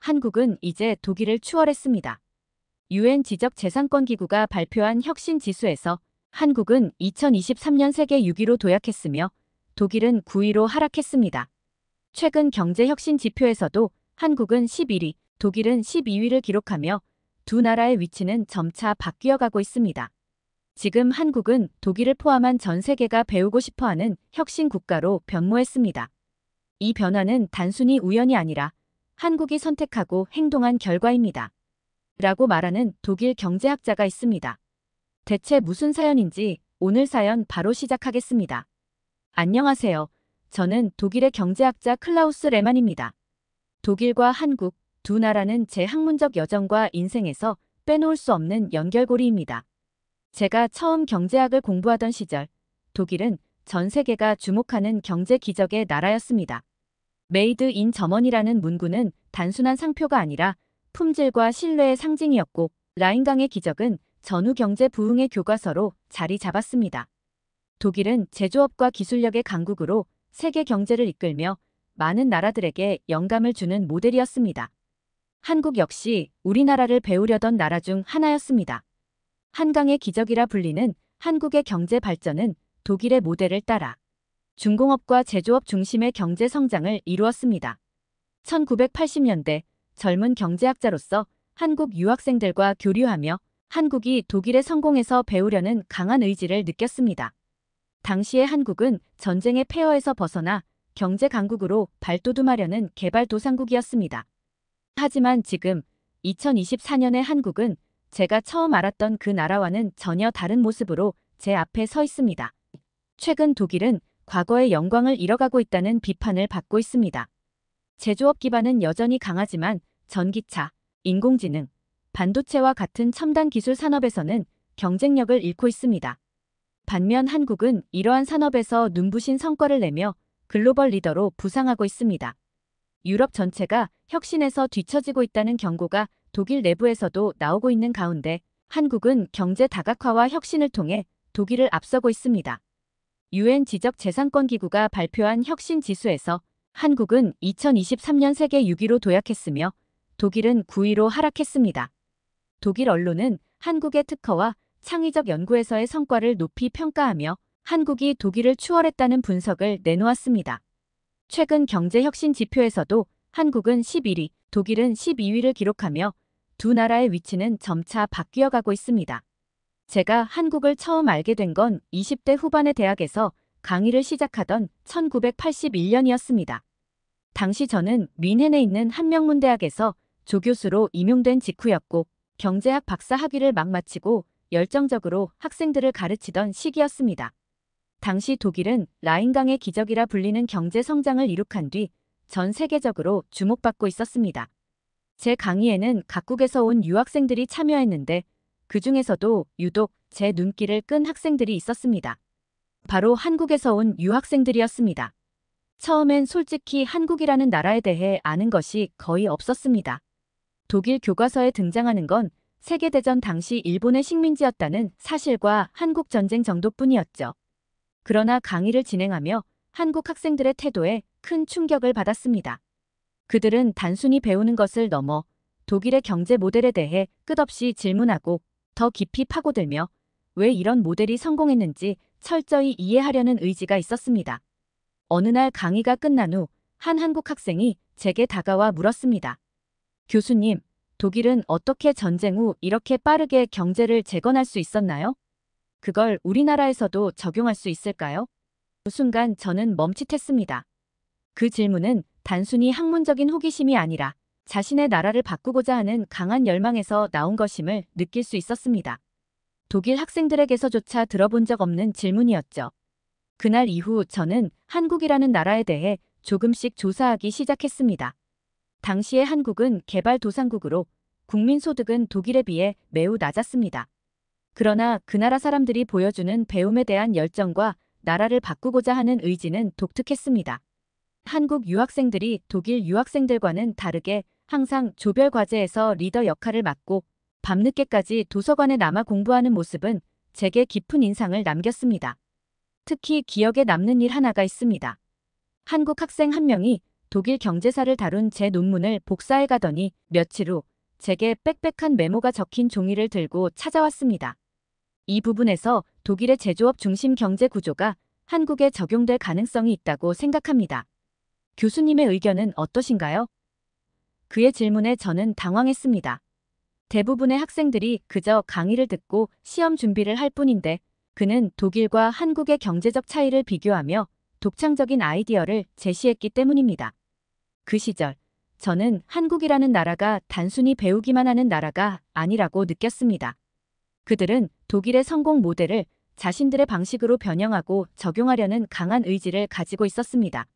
한국은 이제 독일을 추월했습니다. UN 지적재산권기구가 발표한 혁신 지수에서 한국은 2023년 세계 6위로 도약했으며 독일은 9위로 하락했습니다. 최근 경제혁신 지표에서도 한국은 11위, 독일은 12위를 기록하며 두 나라의 위치는 점차 바뀌어가고 있습니다. 지금 한국은 독일을 포함한 전 세계가 배우고 싶어하는 혁신 국가로 변모했습니다. 이 변화는 단순히 우연이 아니라 한국이 선택하고 행동한 결과입니다. 라고 말하는 독일 경제학자가 있습니다. 대체 무슨 사연인지 오늘 사연 바로 시작하겠습니다. 안녕하세요. 저는 독일의 경제학자 클라우스 레만입니다. 독일과 한국 두 나라는 제 학문적 여정과 인생에서 빼놓을 수 없는 연결고리입니다. 제가 처음 경제학을 공부하던 시절 독일은 전 세계가 주목하는 경제 기적의 나라였습니다. 메이드 인 저머니라는 문구는 단순한 상표가 아니라 품질과 신뢰의 상징이었고 라인강의 기적은 전후 경제 부흥의 교과서로 자리 잡았습니다. 독일은 제조업과 기술력의 강국으로 세계 경제를 이끌며 많은 나라들에게 영감을 주는 모델이었습니다. 한국 역시 우리나라를 배우려던 나라 중 하나였습니다. 한강의 기적이라 불리는 한국의 경제 발전은 독일의 모델을 따라 중공업과 제조업 중심의 경제 성장을 이루었습니다. 1980년대 젊은 경제학자로서 한국 유학생들과 교류하며 한국이 독일의 성공에서 배우려는 강한 의지를 느꼈습니다. 당시의 한국은 전쟁의 폐허에서 벗어나 경제 강국으로 발돋움하려는 개발도상국이었습니다. 하지만 지금 2024년의 한국은 제가 처음 알았던 그 나라와는 전혀 다른 모습으로 제 앞에 서 있습니다. 최근 독일은 과거의 영광을 잃어가고 있다는 비판을 받고 있습니다. 제조업 기반은 여전히 강하지만 전기차, 인공지능, 반도체와 같은 첨단 기술 산업에서는 경쟁력을 잃고 있습니다. 반면 한국은 이러한 산업에서 눈부신 성과를 내며 글로벌 리더로 부상하고 있습니다. 유럽 전체가 혁신에서 뒤처지고 있다는 경고가 독일 내부에서도 나오고 있는 가운데 한국은 경제 다각화와 혁신을 통해 독일을 앞서고 있습니다. UN 지적재산권기구가 발표한 혁신 지수에서 한국은 2023년 세계 6위로 도약했으며 독일은 9위로 하락했습니다. 독일 언론은 한국의 특허와 창의적 연구에서의 성과를 높이 평가하며 한국이 독일을 추월했다는 분석을 내놓았습니다. 최근 경제혁신 지표에서도 한국은 11위, 독일은 12위를 기록하며 두 나라의 위치는 점차 바뀌어가고 있습니다. 제가 한국을 처음 알게 된 건 20대 후반의 대학에서 강의를 시작하던 1981년이었습니다. 당시 저는 뮌헨에 있는 한명문대학에서 조교수로 임용된 직후였고 경제학 박사 학위를 막 마치고 열정적으로 학생들을 가르치던 시기였습니다. 당시 독일은 라인강의 기적이라 불리는 경제 성장을 이룩한 뒤 전 세계적으로 주목받고 있었습니다. 제 강의에는 각국에서 온 유학생들이 참여했는데 그 중에서도 유독 제 눈길을 끈 학생들이 있었습니다. 바로 한국에서 온 유학생들이었습니다. 처음엔 솔직히 한국이라는 나라에 대해 아는 것이 거의 없었습니다. 독일 교과서에 등장하는 건 세계대전 당시 일본의 식민지였다는 사실과 한국 전쟁 정도뿐이었죠. 그러나 강의를 진행하며 한국 학생들의 태도에 큰 충격을 받았습니다. 그들은 단순히 배우는 것을 넘어 독일의 경제 모델에 대해 끝없이 질문하고 더 깊이 파고들며 왜 이런 모델이 성공했는지 철저히 이해하려는 의지가 있었습니다. 어느 날 강의가 끝난 후 한 한국 학생이 제게 다가와 물었습니다. 교수님, 독일은 어떻게 전쟁 후 이렇게 빠르게 경제를 재건할 수 있었나요? 그걸 우리나라에서도 적용할 수 있을까요? 그 순간 저는 멈칫했습니다. 그 질문은 단순히 학문적인 호기심이 아니라 자신의 나라를 바꾸고자 하는 강한 열망에서 나온 것임을 느낄 수 있었습니다. 독일 학생들에게서조차 들어본 적 없는 질문이었죠. 그날 이후 저는 한국이라는 나라에 대해 조금씩 조사하기 시작했습니다. 당시의 한국은 개발도상국으로 국민소득은 독일에 비해 매우 낮았습니다. 그러나 그 나라 사람들이 보여주는 배움에 대한 열정과 나라를 바꾸고자 하는 의지는 독특했습니다. 한국 유학생들이 독일 유학생들과는 다르게 항상 조별 과제에서 리더 역할을 맡고 밤늦게까지 도서관에 남아 공부하는 모습은 제게 깊은 인상을 남겼습니다. 특히 기억에 남는 일 하나가 있습니다. 한국 학생 한 명이 독일 경제사를 다룬 제 논문을 복사해 가더니 며칠 후 제게 빽빽한 메모가 적힌 종이를 들고 찾아왔습니다. 이 부분에서 독일의 제조업 중심 경제 구조가 한국에 적용될 가능성이 있다고 생각합니다. 교수님의 의견은 어떠신가요? 그의 질문에 저는 당황했습니다. 대부분의 학생들이 그저 강의를 듣고 시험 준비를 할 뿐인데 그는 독일과 한국의 경제적 차이를 비교하며 독창적인 아이디어를 제시했기 때문입니다. 그 시절 저는 한국이라는 나라가 단순히 배우기만 하는 나라가 아니라고 느꼈습니다. 그들은 독일의 성공 모델을 자신들의 방식으로 변형하고 적용하려는 강한 의지를 가지고 있었습니다.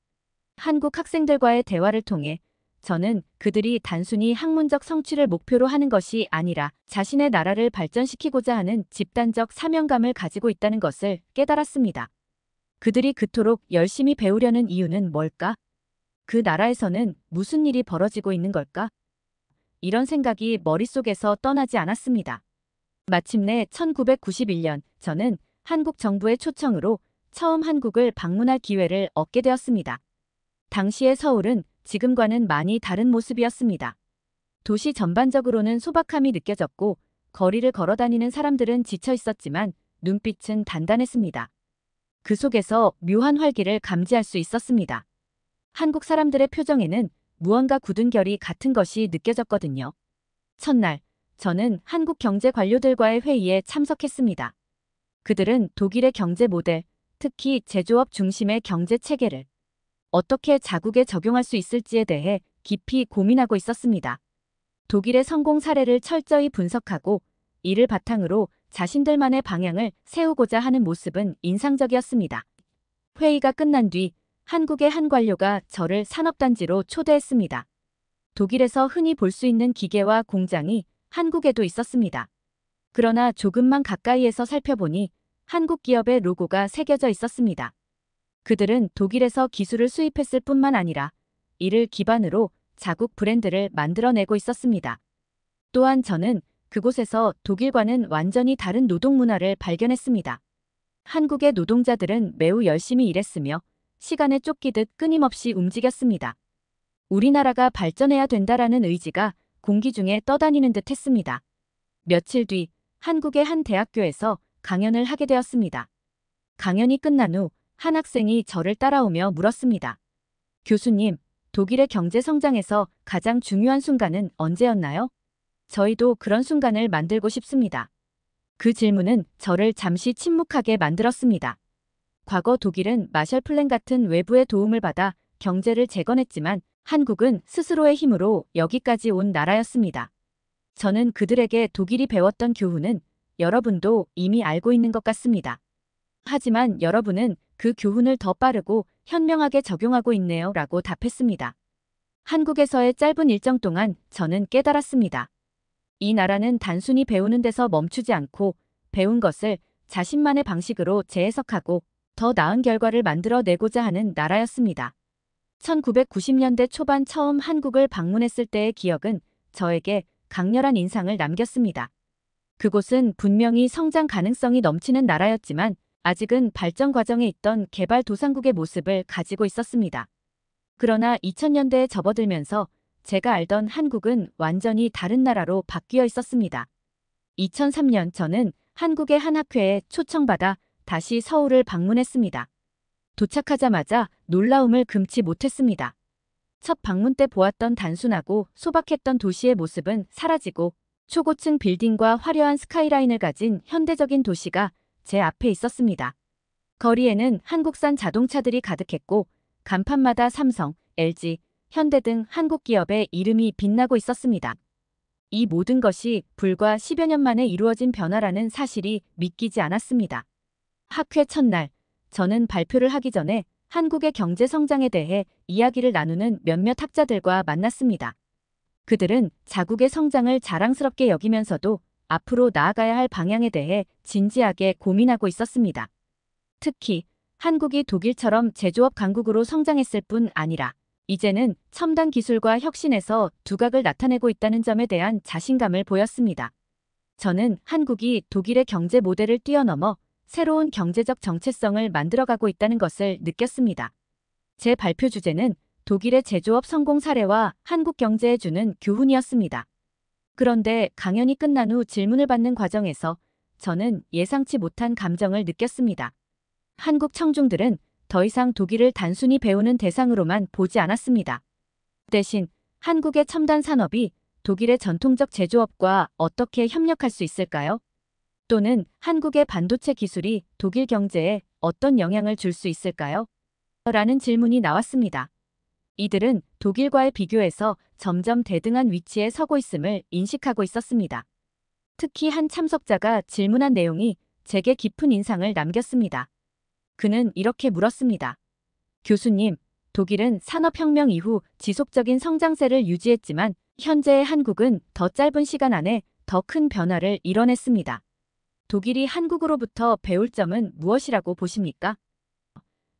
한국 학생들과의 대화를 통해 저는 그들이 단순히 학문적 성취를 목표로 하는 것이 아니라 자신의 나라를 발전시키고자 하는 집단적 사명감을 가지고 있다는 것을 깨달았습니다. 그들이 그토록 열심히 배우려는 이유는 뭘까? 그 나라에서는 무슨 일이 벌어지고 있는 걸까? 이런 생각이 머릿속에서 떠나지 않았습니다. 마침내 1991년 저는 한국 정부의 초청으로 처음 한국을 방문할 기회를 얻게 되었습니다. 당시의 서울은 지금과는 많이 다른 모습이었습니다. 도시 전반적으로는 소박함이 느껴졌고 거리를 걸어다니는 사람들은 지쳐 있었지만 눈빛은 단단했습니다. 그 속에서 묘한 활기를 감지할 수 있었습니다. 한국 사람들의 표정에는 무언가 굳은 결이 같은 것이 느껴졌거든요. 첫날, 저는 한국 경제 관료들과의 회의에 참석했습니다. 그들은 독일의 경제 모델, 특히 제조업 중심의 경제 체계를 어떻게 자국에 적용할 수 있을지에 대해 깊이 고민하고 있었습니다. 독일의 성공 사례를 철저히 분석하고 이를 바탕으로 자신들만의 방향을 세우고자 하는 모습은 인상적이었습니다. 회의가 끝난 뒤 한국의 한 관료가 저를 산업단지로 초대했습니다. 독일에서 흔히 볼 수 있는 기계와 공장이 한국에도 있었습니다. 그러나 조금만 가까이에서 살펴보니 한국 기업의 로고가 새겨져 있었습니다. 그들은 독일에서 기술을 수입했을 뿐만 아니라 이를 기반으로 자국 브랜드를 만들어내고 있었습니다. 또한 저는 그곳에서 독일과는 완전히 다른 노동 문화를 발견했습니다. 한국의 노동자들은 매우 열심히 일했으며 시간에 쫓기듯 끊임없이 움직였습니다. 우리나라가 발전해야 된다라는 의지가 공기 중에 떠다니는 듯 했습니다. 며칠 뒤 한국의 한 대학교에서 강연을 하게 되었습니다. 강연이 끝난 후 한 학생이 저를 따라오며 물었습니다. 교수님, 독일의 경제 성장에서 가장 중요한 순간은 언제였나요? 저희도 그런 순간을 만들고 싶습니다. 그 질문은 저를 잠시 침묵하게 만들었습니다. 과거 독일은 마셜 플랜 같은 외부의 도움을 받아 경제를 재건했지만 한국은 스스로의 힘으로 여기까지 온 나라였습니다. 저는 그들에게 독일이 배웠던 교훈은 여러분도 이미 알고 있는 것 같습니다. 하지만 여러분은 그 교훈을 더 빠르고 현명하게 적용하고 있네요 라고 답했습니다. 한국에서의 짧은 일정 동안 저는 깨달았습니다. 이 나라는 단순히 배우는 데서 멈추지 않고 배운 것을 자신만의 방식으로 재해석하고 더 나은 결과를 만들어내고자 하는 나라였습니다. 1990년대 초반 처음 한국을 방문했을 때의 기억은 저에게 강렬한 인상을 남겼습니다. 그곳은 분명히 성장 가능성이 넘치는 나라였지만 아직은 발전 과정에 있던 개발도상국의 모습을 가지고 있었습니다. 그러나 2000년대에 접어들면서 제가 알던 한국은 완전히 다른 나라로 바뀌어 있었습니다. 2003년 저는 한국의 한 학회에 초청받아 다시 서울을 방문했습니다. 도착하자마자 놀라움을 금치 못했습니다. 첫 방문 때 보았던 단순하고 소박했던 도시의 모습은 사라지고 초고층 빌딩과 화려한 스카이라인을 가진 현대적인 도시가 제 앞에 있었습니다. 거리에는 한국산 자동차들이 가득했고 간판마다 삼성, LG, 현대 등 한국 기업의 이름이 빛나고 있었습니다. 이 모든 것이 불과 10여 년 만에 이루어진 변화라는 사실이 믿기지 않았습니다. 학회 첫날, 저는 발표를 하기 전에 한국의 경제 성장에 대해 이야기를 나누는 몇몇 학자들과 만났습니다. 그들은 자국의 성장을 자랑스럽게 여기면서도 앞으로 나아가야 할 방향에 대해 진지하게 고민하고 있었습니다. 특히 한국이 독일처럼 제조업 강국으로 성장했을 뿐 아니라 이제는 첨단 기술과 혁신에서 두각을 나타내고 있다는 점에 대한 자신감을 보였습니다. 저는 한국이 독일의 경제 모델을 뛰어넘어 새로운 경제적 정체성을 만들어가고 있다는 것을 느꼈습니다. 제 발표 주제는 독일의 제조업 성공 사례와 한국 경제에 주는 교훈이었습니다. 그런데 강연이 끝난 후 질문을 받는 과정에서 저는 예상치 못한 감정을 느꼈습니다. 한국 청중들은 더 이상 독일을 단순히 배우는 대상으로만 보지 않았습니다. 대신 한국의 첨단 산업이 독일의 전통적 제조업과 어떻게 협력할 수 있을까요? 또는 한국의 반도체 기술이 독일 경제에 어떤 영향을 줄 수 있을까요? 라는 질문이 나왔습니다. 이들은 독일과의 비교에서 점점 대등한 위치에 서고 있음을 인식하고 있었습니다. 특히 한 참석자가 질문한 내용이 제게 깊은 인상을 남겼습니다. 그는 이렇게 물었습니다. 교수님, 독일은 산업혁명 이후 지속적인 성장세를 유지했지만 현재의 한국은 더 짧은 시간 안에 더 큰 변화를 이뤄냈습니다. 독일이 한국으로부터 배울 점은 무엇이라고 보십니까?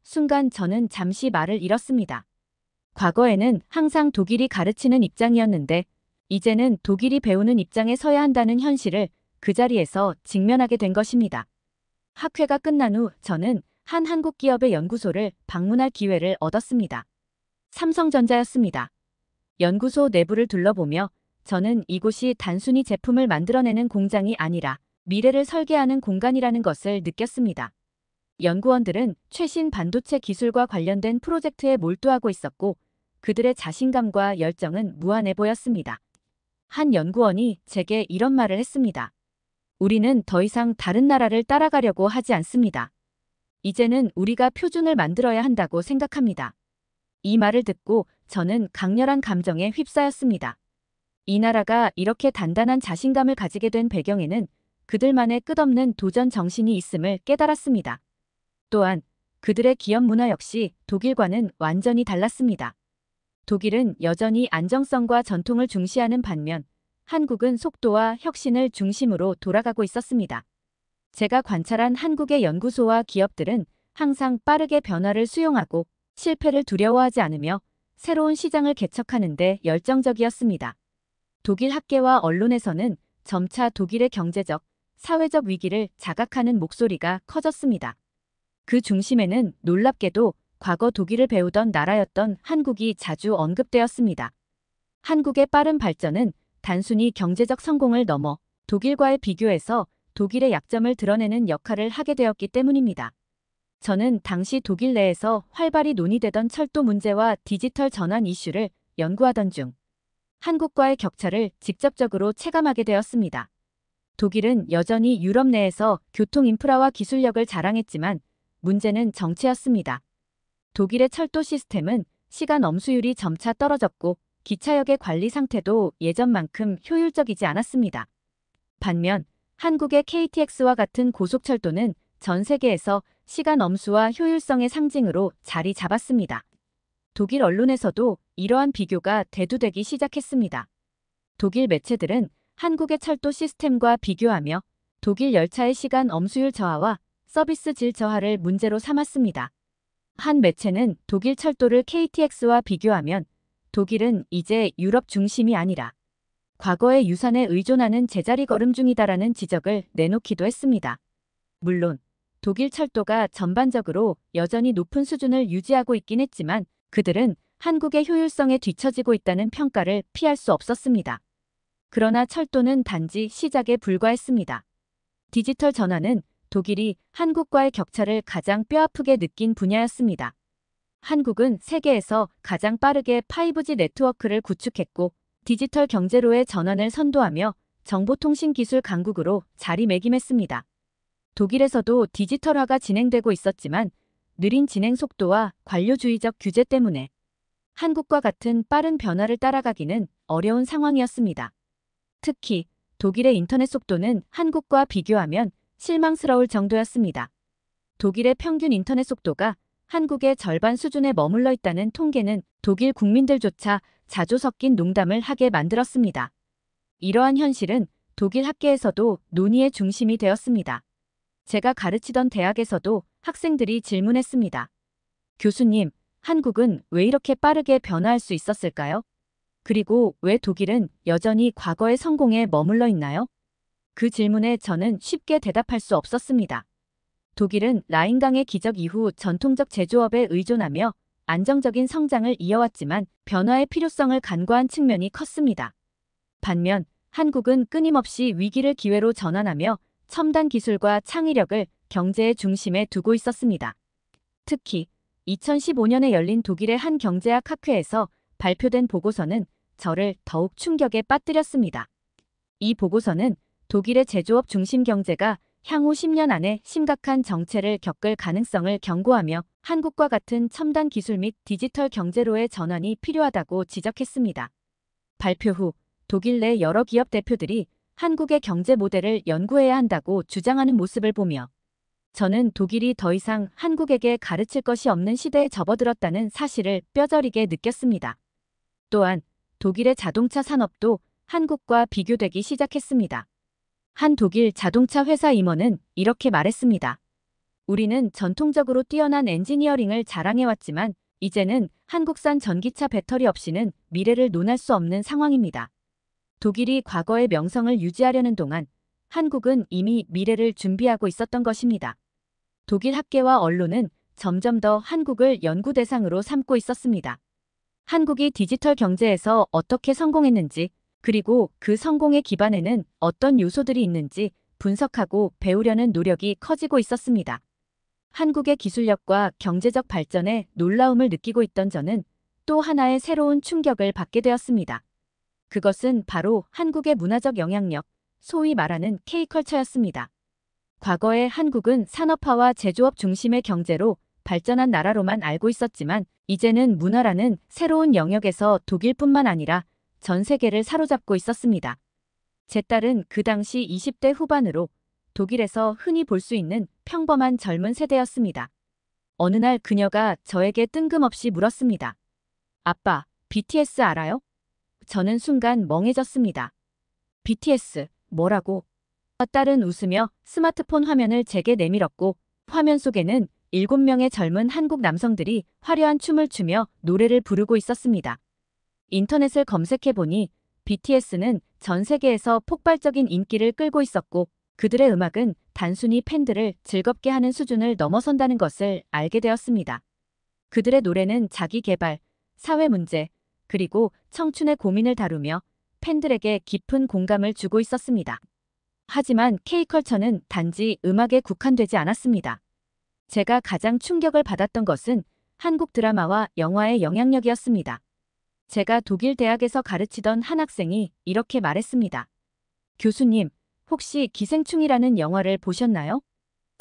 순간 저는 잠시 말을 잃었습니다. 과거에는 항상 독일이 가르치는 입장이었는데 이제는 독일이 배우는 입장에 서야 한다는 현실을 그 자리에서 직면하게 된 것입니다. 학회가 끝난 후 저는 한 한국 기업의 연구소를 방문할 기회를 얻었습니다. 삼성전자였습니다. 연구소 내부를 둘러보며 저는 이곳이 단순히 제품을 만들어내는 공장이 아니라 미래를 설계하는 공간이라는 것을 느꼈습니다. 연구원들은 최신 반도체 기술과 관련된 프로젝트에 몰두하고 있었고 그들의 자신감과 열정은 무한해 보였습니다. 한 연구원이 제게 이런 말을 했습니다. 우리는 더 이상 다른 나라를 따라가려고 하지 않습니다. 이제는 우리가 표준을 만들어야 한다고 생각합니다. 이 말을 듣고 저는 강렬한 감정에 휩싸였습니다. 이 나라가 이렇게 단단한 자신감을 가지게 된 배경에는 그들만의 끝없는 도전 정신이 있음을 깨달았습니다. 또한 그들의 기업 문화 역시 독일과는 완전히 달랐습니다. 독일은 여전히 안정성과 전통을 중시하는 반면 한국은 속도와 혁신을 중심으로 돌아가고 있었습니다. 제가 관찰한 한국의 연구소와 기업들은 항상 빠르게 변화를 수용하고 실패를 두려워하지 않으며 새로운 시장을 개척하는 데 열정적이었습니다. 독일 학계와 언론에서는 점차 독일의 경제적, 사회적 위기를 자각하는 목소리가 커졌습니다. 그 중심에는 놀랍게도 과거 독일을 배우던 나라였던 한국이 자주 언급되었습니다. 한국의 빠른 발전은 단순히 경제적 성공을 넘어 독일과의 비교에서 독일의 약점을 드러내는 역할을 하게 되었기 때문입니다. 저는 당시 독일 내에서 활발히 논의되던 철도 문제와 디지털 전환 이슈를 연구하던 중 한국과의 격차를 직접적으로 체감하게 되었습니다. 독일은 여전히 유럽 내에서 교통 인프라와 기술력을 자랑했지만 문제는 정체였습니다. 독일의 철도 시스템은 시간 엄수율이 점차 떨어졌고 기차역의 관리 상태도 예전만큼 효율적이지 않았습니다. 반면 한국의 KTX와 같은 고속철도는 전 세계에서 시간 엄수와 효율성의 상징으로 자리 잡았습니다. 독일 언론에서도 이러한 비교가 대두되기 시작했습니다. 독일 매체들은 한국의 철도 시스템과 비교하며 독일 열차의 시간 엄수율 저하와 서비스 질 저하를 문제로 삼았습니다. 한 매체는 독일 철도를 KTX와 비교하면 독일은 이제 유럽 중심이 아니라 과거의 유산에 의존하는 제자리 걸음 중이다라는 지적을 내놓기도 했습니다. 물론 독일 철도가 전반적으로 여전히 높은 수준을 유지하고 있긴 했지만 그들은 한국의 효율성에 뒤처지고 있다는 평가를 피할 수 없었습니다. 그러나 철도는 단지 시작에 불과했습니다. 디지털 전환은 독일이 한국과의 격차를 가장 뼈아프게 느낀 분야였습니다. 한국은 세계에서 가장 빠르게 5G 네트워크를 구축했고 디지털 경제로의 전환을 선도하며 정보통신 기술 강국으로 자리매김했습니다. 독일에서도 디지털화가 진행되고 있었지만 느린 진행 속도와 관료주의적 규제 때문에 한국과 같은 빠른 변화를 따라가기는 어려운 상황이었습니다. 특히 독일의 인터넷 속도는 한국과 비교하면 실망스러울 정도였습니다. 독일의 평균 인터넷 속도가 한국의 절반 수준에 머물러 있다는 통계는 독일 국민들조차 자주 섞인 농담을 하게 만들었습니다. 이러한 현실은 독일 학계에서도 논의의 중심이 되었습니다. 제가 가르치던 대학에서도 학생들이 질문했습니다. 교수님, 한국은 왜 이렇게 빠르게 변화할 수 있었을까요? 그리고 왜 독일은 여전히 과거의 성공에 머물러 있나요? 그 질문에 저는 쉽게 대답할 수 없었습니다. 독일은 라인강의 기적 이후 전통적 제조업에 의존하며 안정적인 성장을 이어왔지만 변화의 필요성을 간과한 측면이 컸습니다. 반면 한국은 끊임없이 위기를 기회로 전환하며 첨단 기술과 창의력을 경제의 중심에 두고 있었습니다. 특히 2015년에 열린 독일의 한 경제학 학회에서 발표된 보고서는 저를 더욱 충격에 빠뜨렸습니다. 이 보고서는 독일의 제조업 중심 경제가 향후 10년 안에 심각한 정체를 겪을 가능성을 경고하며 한국과 같은 첨단 기술 및 디지털 경제로의 전환이 필요하다고 지적했습니다. 발표 후 독일 내 여러 기업 대표들이 한국의 경제 모델을 연구해야 한다고 주장하는 모습을 보며 저는 독일이 더 이상 한국에게 가르칠 것이 없는 시대에 접어들었다는 사실을 뼈저리게 느꼈습니다. 또한 독일의 자동차 산업도 한국과 비교되기 시작했습니다. 한 독일 자동차 회사 임원은 이렇게 말했습니다. 우리는 전통적으로 뛰어난 엔지니어링을 자랑해왔지만 이제는 한국산 전기차 배터리 없이는 미래를 논할 수 없는 상황입니다. 독일이 과거의 명성을 유지하려는 동안 한국은 이미 미래를 준비하고 있었던 것입니다. 독일 학계와 언론은 점점 더 한국을 연구 대상으로 삼고 있었습니다. 한국이 디지털 경제에서 어떻게 성공했는지, 그리고 그 성공의 기반에는 어떤 요소들이 있는지 분석하고 배우려는 노력이 커지고 있었습니다. 한국의 기술력과 경제적 발전에 놀라움을 느끼고 있던 저는 또 하나의 새로운 충격을 받게 되었습니다. 그것은 바로 한국의 문화적 영향력, 소위 말하는 K컬처였습니다. 과거에 한국은 산업화와 제조업 중심의 경제로 발전한 나라로만 알고 있었지만 이제는 문화라는 새로운 영역에서 독일뿐만 아니라 전 세계를 사로잡고 있었습니다. 제 딸은 그 당시 20대 후반으로 독일에서 흔히 볼 수 있는 평범한 젊은 세대였습니다. 어느 날 그녀가 저에게 뜬금없이 물었습니다. 아빠, BTS 알아요? 저는 순간 멍해졌습니다. BTS, 뭐라고? 딸은 웃으며 스마트폰 화면을 제게 내밀었고 화면 속에는 7명의 젊은 한국 남성들이 화려한 춤을 추며 노래를 부르고 있었습니다. 인터넷을 검색해보니 BTS는 전 세계에서 폭발적인 인기를 끌고 있었고 그들의 음악은 단순히 팬들을 즐겁게 하는 수준을 넘어선다는 것을 알게 되었습니다. 그들의 노래는 자기 개발, 사회 문제, 그리고 청춘의 고민을 다루며 팬들에게 깊은 공감을 주고 있었습니다. 하지만 K컬처는 단지 음악에 국한되지 않았습니다. 제가 가장 충격을 받았던 것은 한국 드라마와 영화의 영향력이었습니다. 제가 독일 대학에서 가르치던 한 학생이 이렇게 말했습니다. 교수님, 혹시 기생충이라는 영화를 보셨나요?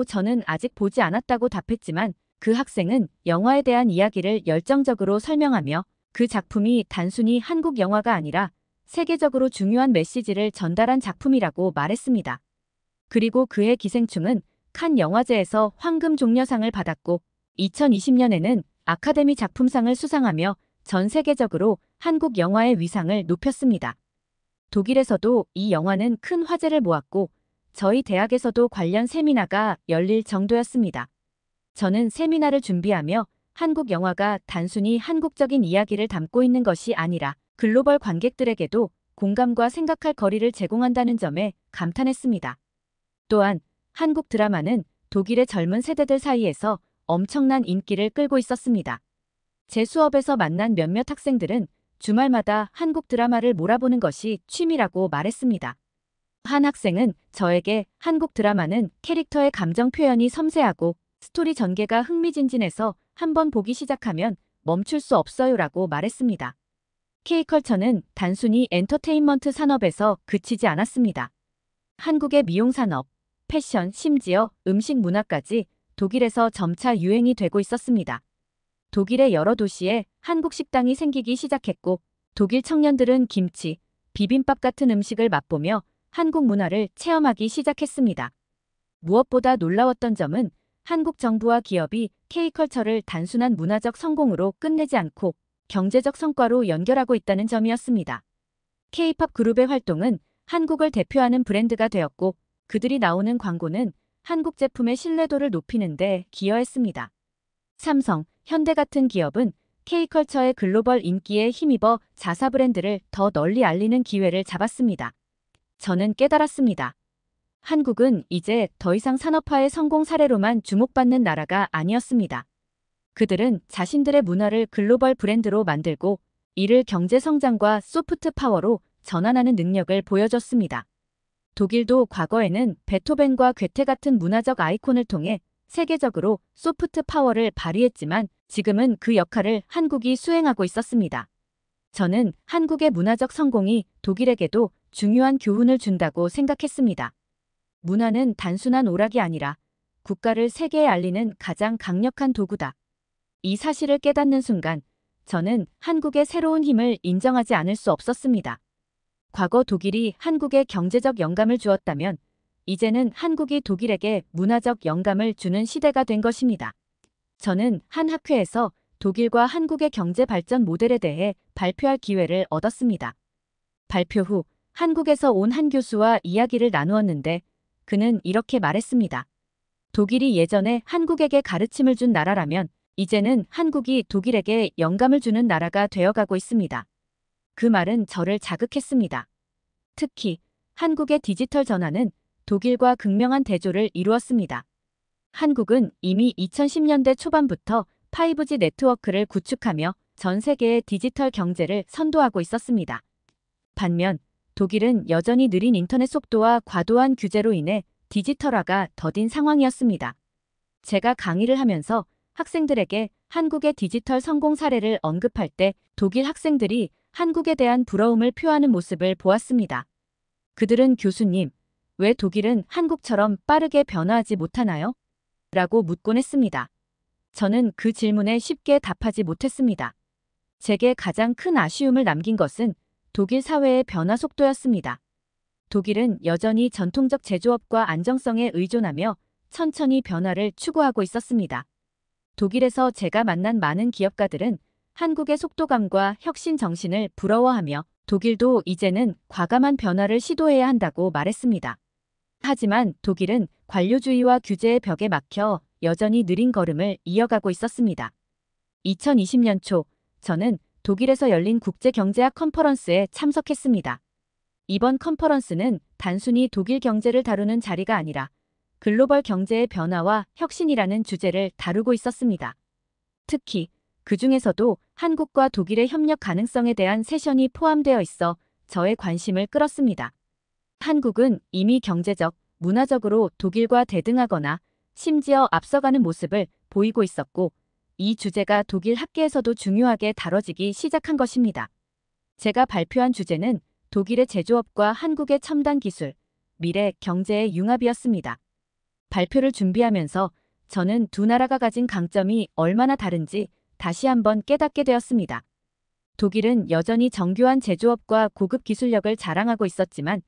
저는 아직 보지 않았다고 답했지만 그 학생은 영화에 대한 이야기를 열정적으로 설명하며 그 작품이 단순히 한국 영화가 아니라 세계적으로 중요한 메시지를 전달한 작품이라고 말했습니다. 그리고 그의 기생충은 칸 영화제에서 황금 종려상을 받았고 2020년에는 아카데미 작품상을 수상하며 전 세계적으로 한국 영화의 위상을 높였습니다. 독일에서도 이 영화는 큰 화제를 모았고 저희 대학에서도 관련 세미나가 열릴 정도였습니다. 저는 세미나를 준비하며 한국 영화가 단순히 한국적인 이야기를 담고 있는 것이 아니라 글로벌 관객들에게도 공감과 생각할 거리를 제공한다는 점에 감탄했습니다. 또한 한국 드라마는 독일의 젊은 세대들 사이에서 엄청난 인기를 끌고 있었습니다. 제 수업에서 만난 몇몇 학생들은 주말마다 한국 드라마를 몰아보는 것이 취미라고 말했습니다. 한 학생은 저에게 한국 드라마는 캐릭터의 감정 표현이 섬세하고 스토리 전개가 흥미진진해서 한번 보기 시작하면 멈출 수 없어요라고 말했습니다. K컬처는 단순히 엔터테인먼트 산업에서 그치지 않았습니다. 한국의 미용 산업, 패션, 심지어 음식 문화까지 독일에서 점차 유행이 되고 있었습니다. 독일의 여러 도시에 한국 식당이 생기기 시작했고 독일 청년들은 김치, 비빔밥 같은 음식을 맛보며 한국 문화를 체험하기 시작했습니다. 무엇보다 놀라웠던 점은 한국 정부와 기업이 K컬처를 단순한 문화적 성공으로 끝내지 않고 경제적 성과로 연결하고 있다는 점이었습니다. K-팝 그룹의 활동은 한국을 대표하는 브랜드가 되었고 그들이 나오는 광고는 한국 제품의 신뢰도를 높이는 데 기여했습니다. 삼성, 현대 같은 기업은 K컬처의 글로벌 인기에 힘입어 자사 브랜드를 더 널리 알리는 기회를 잡았습니다. 저는 깨달았습니다. 한국은 이제 더 이상 산업화의 성공 사례로만 주목받는 나라가 아니었습니다. 그들은 자신들의 문화를 글로벌 브랜드로 만들고 이를 경제 성장과 소프트 파워로 전환하는 능력을 보여줬습니다. 독일도 과거에는 베토벤과 괴테 같은 문화적 아이콘을 통해 세계적으로 소프트 파워를 발휘했지만 지금은 그 역할을 한국이 수행하고 있었습니다. 저는 한국의 문화적 성공이 독일에게도 중요한 교훈을 준다고 생각했습니다. 문화는 단순한 오락이 아니라 국가를 세계에 알리는 가장 강력한 도구다. 이 사실을 깨닫는 순간 저는 한국의 새로운 힘을 인정하지 않을 수 없었습니다. 과거 독일이 한국에 경제적 영감을 주었다면 이제는 한국이 독일에게 문화적 영감을 주는 시대가 된 것입니다. 저는 한 학회에서 독일과 한국의 경제 발전 모델에 대해 발표할 기회를 얻었습니다. 발표 후 한국에서 온 한 교수와 이야기를 나누었는데 그는 이렇게 말했습니다. 독일이 예전에 한국에게 가르침을 준 나라라면 이제는 한국이 독일에게 영감을 주는 나라가 되어가고 있습니다. 그 말은 저를 자극했습니다. 특히 한국의 디지털 전환은 독일과 극명한 대조를 이루었습니다. 한국은 이미 2010년대 초반부터 5G 네트워크를 구축하며 전 세계의 디지털 경제를 선도하고 있었습니다. 반면 독일은 여전히 느린 인터넷 속도와 과도한 규제로 인해 디지털화가 더딘 상황이었습니다. 제가 강의를 하면서 학생들에게 한국의 디지털 성공 사례를 언급할 때 독일 학생들이 한국에 대한 부러움을 표하는 모습을 보았습니다. 그들은 교수님, 왜 독일은 한국처럼 빠르게 변화하지 못하나요? 라고 묻곤 했습니다. 저는 그 질문에 쉽게 답하지 못했습니다. 제게 가장 큰 아쉬움을 남긴 것은 독일 사회의 변화 속도였습니다. 독일은 여전히 전통적 제조업과 안정성에 의존하며 천천히 변화를 추구하고 있었습니다. 독일에서 제가 만난 많은 기업가들은 한국의 속도감과 혁신 정신을 부러워하며 독일도 이제는 과감한 변화를 시도해야 한다고 말했습니다. 하지만 독일은 관료주의와 규제의 벽에 막혀 여전히 느린 걸음을 이어가고 있었습니다. 2020년 초 저는 독일에서 열린 국제경제학 컨퍼런스에 참석했습니다. 이번 컨퍼런스는 단순히 독일 경제를 다루는 자리가 아니라 글로벌 경제의 변화와 혁신이라는 주제를 다루고 있었습니다. 특히 그 중에서도 한국과 독일의 협력 가능성에 대한 세션이 포함되어 있어 저의 관심을 끌었습니다. 한국은 이미 경제적, 문화적으로 독일과 대등하거나 심지어 앞서가는 모습을 보이고 있었고 이 주제가 독일 학계에서도 중요하게 다뤄지기 시작한 것입니다. 제가 발표한 주제는 독일의 제조업과 한국의 첨단 기술, 미래 경제의 융합이었습니다. 발표를 준비하면서 저는 두 나라가 가진 강점이 얼마나 다른지 다시 한번 깨닫게 되었습니다. 독일은 여전히 정교한 제조업과 고급 기술력을 자랑하고 있었지만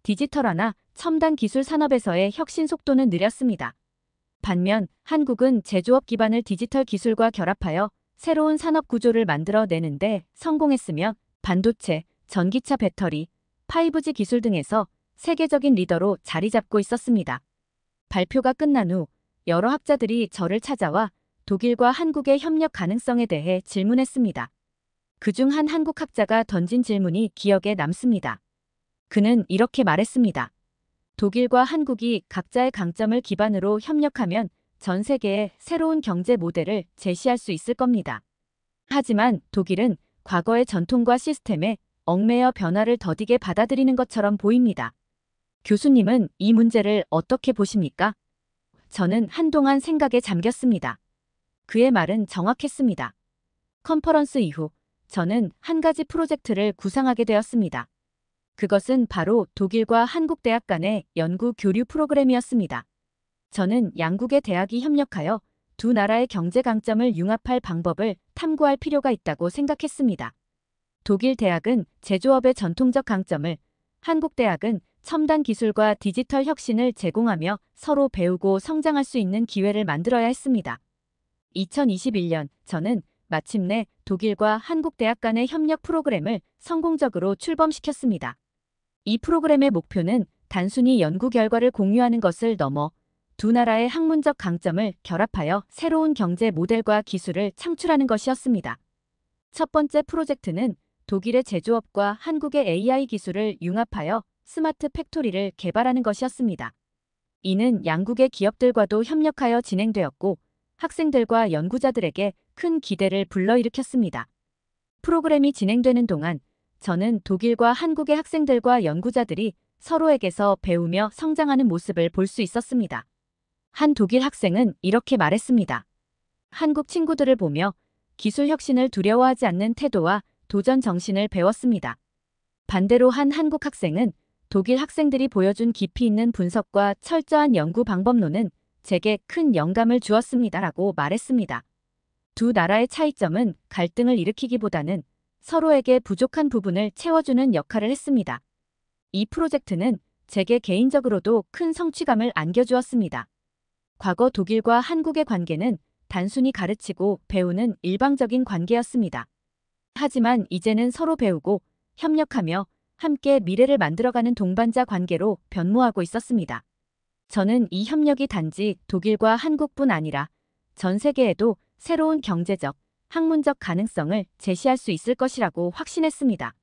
디지털화나 첨단 기술 산업에서의 혁신 속도는 느렸습니다. 반면 한국은 제조업 기반을 디지털 기술과 결합하여 새로운 산업 구조를 만들어내는데 성공했으며 반도체, 전기차 배터리, 5G 기술 등에서 세계적인 리더로 자리 잡고 있었습니다. 발표가 끝난 후 여러 학자들이 저를 찾아와 독일과 한국의 협력 가능성에 대해 질문했습니다. 그중 한 한국 학자가 던진 질문이 기억에 남습니다. 그는 이렇게 말했습니다. 독일과 한국이 각자의 강점을 기반으로 협력하면 전 세계의 새로운 경제 모델을 제시할 수 있을 겁니다. 하지만 독일은 과거의 전통과 시스템에 얽매여 변화를 더디게 받아들이는 것처럼 보입니다. 교수님은 이 문제를 어떻게 보십니까? 저는 한동안 생각에 잠겼습니다. 그의 말은 정확했습니다. 컨퍼런스 이후 저는 한 가지 프로젝트를 구상하게 되었습니다. 그것은 바로 독일과 한국 대학 간의 연구 교류 프로그램이었습니다. 저는 양국의 대학이 협력하여 두 나라의 경제 강점을 융합할 방법을 탐구할 필요가 있다고 생각했습니다. 독일 대학은 제조업의 전통적 강점을, 한국 대학은 첨단 기술과 디지털 혁신을 제공하며 서로 배우고 성장할 수 있는 기회를 만들어야 했습니다. 2021년 저는 마침내 독일과 한국 대학 간의 협력 프로그램을 성공적으로 출범시켰습니다. 이 프로그램의 목표는 단순히 연구 결과를 공유하는 것을 넘어 두 나라의 학문적 강점을 결합하여 새로운 경제 모델과 기술을 창출하는 것이었습니다. 첫 번째 프로젝트는 독일의 제조업과 한국의 AI 기술을 융합하여 스마트 팩토리를 개발하는 것이었습니다. 이는 양국의 기업들과도 협력하여 진행되었고 학생들과 연구자들에게 큰 기대를 불러일으켰습니다. 프로그램이 진행되는 동안 저는 독일과 한국의 학생들과 연구자들이 서로에게서 배우며 성장하는 모습을 볼 수 있었습니다. 한 독일 학생은 이렇게 말했습니다. 한국 친구들을 보며 기술 혁신을 두려워하지 않는 태도와 도전 정신을 배웠습니다. 반대로 한 한국 학생은 독일 학생들이 보여준 깊이 있는 분석과 철저한 연구 방법론은 제게 큰 영감을 주었습니다라고 말했습니다. 두 나라의 차이점은 갈등을 일으키기보다는 서로에게 부족한 부분을 채워주는 역할을 했습니다. 이 프로젝트는 제게 개인적으로도 큰 성취감을 안겨주었습니다. 과거 독일과 한국의 관계는 단순히 가르치고 배우는 일방적인 관계였습니다. 하지만 이제는 서로 배우고 협력하며 함께 미래를 만들어가는 동반자 관계로 변모하고 있었습니다. 저는 이 협력이 단지 독일과 한국뿐 아니라 전 세계에도 새로운 경제적, 학문적 가능성을 제시할 수 있을 것이라고 확신했습니다.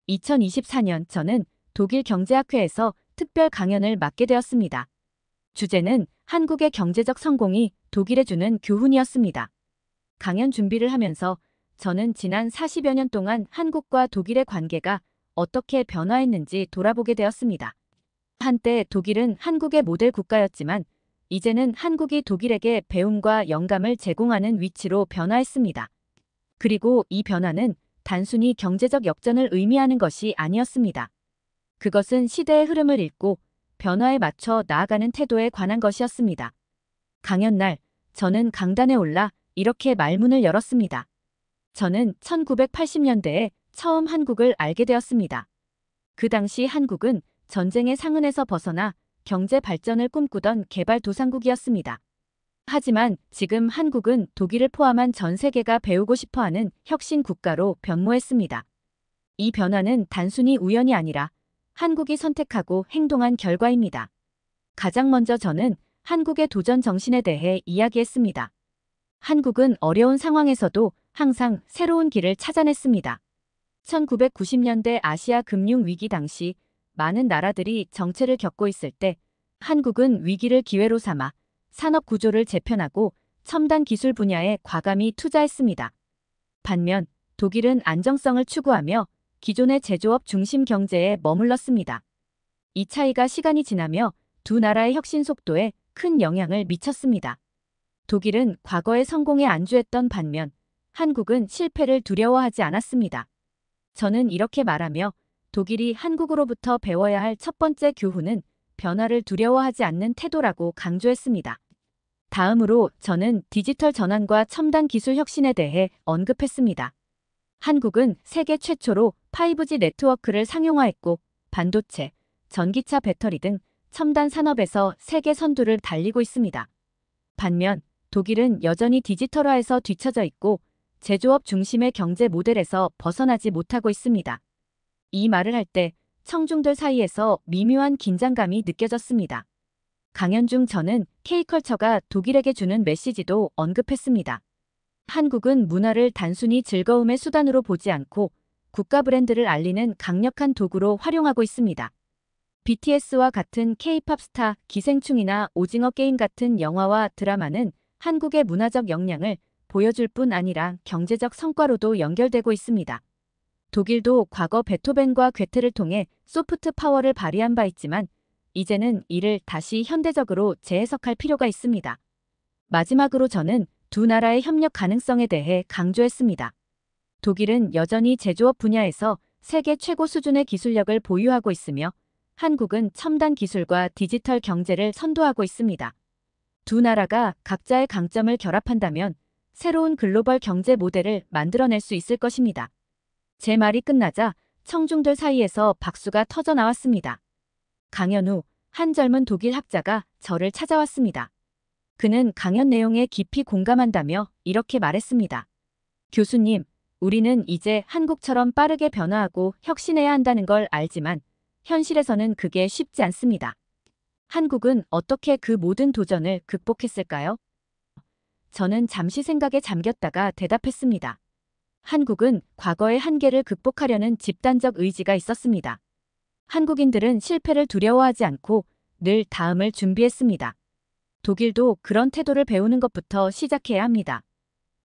2024년 저는 독일 경제학회에서 특별 강연을 맡게 되었습니다. 주제는 한국의 경제적 성공이 독일에 주는 교훈이었습니다. 강연 준비를 하면서 저는 지난 40여 년 동안 한국과 독일의 관계가 어떻게 변화했는지 돌아보게 되었습니다. 한때 독일은 한국의 모델 국가였지만 이제는 한국이 독일에게 배움과 영감을 제공하는 위치로 변화했습니다. 그리고 이 변화는 단순히 경제적 역전을 의미하는 것이 아니었습니다. 그것은 시대의 흐름을 읽고 변화에 맞춰 나아가는 태도에 관한 것이었습니다. 강연날, 저는 강단에 올라 이렇게 말문을 열었습니다. 저는 1980년대에 처음 한국을 알게 되었습니다. 그 당시 한국은 전쟁의 상흔에서 벗어나 경제 발전을 꿈꾸던 개발도상국이었습니다. 하지만 지금 한국은 독일을 포함한 전 세계가 배우고 싶어하는 혁신 국가로 변모했습니다. 이 변화는 단순히 우연이 아니라 한국이 선택하고 행동한 결과입니다. 가장 먼저 저는 한국의 도전 정신에 대해 이야기했습니다. 한국은 어려운 상황에서도 항상 새로운 길을 찾아냈습니다. 1990년대 아시아 금융 위기 당시 많은 나라들이 정체를 겪고 있을 때 한국은 위기를 기회로 삼아 산업 구조를 재편하고 첨단 기술 분야에 과감히 투자했습니다. 반면 독일은 안정성을 추구하며 기존의 제조업 중심 경제에 머물렀습니다. 이 차이가 시간이 지나며 두 나라의 혁신 속도에 큰 영향을 미쳤습니다. 독일은 과거의 성공에 안주했던 반면 한국은 실패를 두려워하지 않았습니다. 저는 이렇게 말하며 독일이 한국으로부터 배워야 할 첫 번째 교훈은 변화를 두려워하지 않는 태도라고 강조했습니다. 다음으로 저는 디지털 전환과 첨단 기술 혁신에 대해 언급했습니다. 한국은 세계 최초로 5G 네트워크를 상용화했고 반도체, 전기차 배터리 등 첨단 산업에서 세계 선두를 달리고 있습니다. 반면 독일은 여전히 디지털화에서 뒤처져 있고 제조업 중심의 경제 모델에서 벗어나지 못하고 있습니다. 이 말을 할 때 청중들 사이에서 미묘한 긴장감이 느껴졌습니다. 강연 중 저는 K컬처가 독일에게 주는 메시지도 언급했습니다. 한국은 문화를 단순히 즐거움의 수단으로 보지 않고 국가 브랜드를 알리는 강력한 도구로 활용하고 있습니다. BTS와 같은 K-팝 스타, 기생충이나 오징어 게임 같은 영화와 드라마는 한국의 문화적 역량을 보여줄 뿐 아니라 경제적 성과로도 연결되고 있습니다. 독일도 과거 베토벤과 괴테를 통해 소프트 파워를 발휘한 바 있지만 이제는 이를 다시 현대적으로 재해석할 필요가 있습니다. 마지막으로 저는 두 나라의 협력 가능성에 대해 강조했습니다. 독일은 여전히 제조업 분야에서 세계 최고 수준의 기술력을 보유하고 있으며 한국은 첨단 기술과 디지털 경제를 선도하고 있습니다. 두 나라가 각자의 강점을 결합한다면 새로운 글로벌 경제 모델을 만들어낼 수 있을 것입니다. 제 말이 끝나자 청중들 사이에서 박수가 터져 나왔습니다. 강연 후 한 젊은 독일 학자가 저를 찾아왔습니다. 그는 강연 내용에 깊이 공감한다며 이렇게 말했습니다. 교수님, 우리는 이제 한국처럼 빠르게 변화하고 혁신해야 한다는 걸 알지만 현실에서는 그게 쉽지 않습니다. 한국은 어떻게 그 모든 도전을 극복했을까요? 저는 잠시 생각에 잠겼다가 대답했습니다. 한국은 과거의 한계를 극복하려는 집단적 의지가 있었습니다. 한국인들은 실패를 두려워하지 않고 늘 다음을 준비했습니다. 독일도 그런 태도를 배우는 것부터 시작해야 합니다.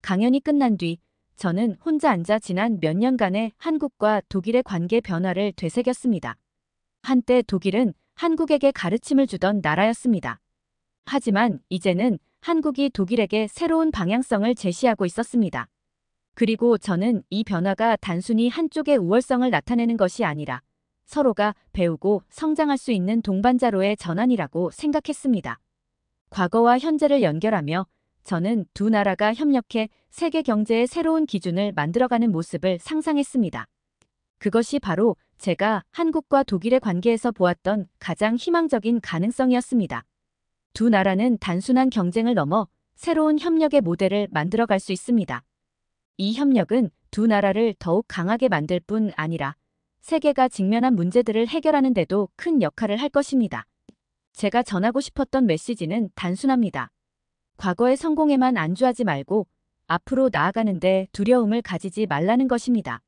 강연이 끝난 뒤 저는 혼자 앉아 지난 몇 년간의 한국과 독일의 관계 변화를 되새겼습니다. 한때 독일은 한국에게 가르침을 주던 나라였습니다. 하지만 이제는 한국이 독일에게 새로운 방향성을 제시하고 있었습니다. 그리고 저는 이 변화가 단순히 한쪽의 우월성을 나타내는 것이 아니라 서로가 배우고 성장할 수 있는 동반자로의 전환이라고 생각했습니다. 과거와 현재를 연결하며 저는 두 나라가 협력해 세계 경제의 새로운 기준을 만들어가는 모습을 상상했습니다. 그것이 바로 제가 한국과 독일의 관계에서 보았던 가장 희망적인 가능성이었습니다. 두 나라는 단순한 경쟁을 넘어 새로운 협력의 모델을 만들어갈 수 있습니다. 이 협력은 두 나라를 더욱 강하게 만들 뿐 아니라 세계가 직면한 문제들을 해결하는 데도 큰 역할을 할 것입니다. 제가 전하고 싶었던 메시지는 단순합니다. 과거의 성공에만 안주하지 말고 앞으로 나아가는데 두려움을 가지지 말라는 것입니다.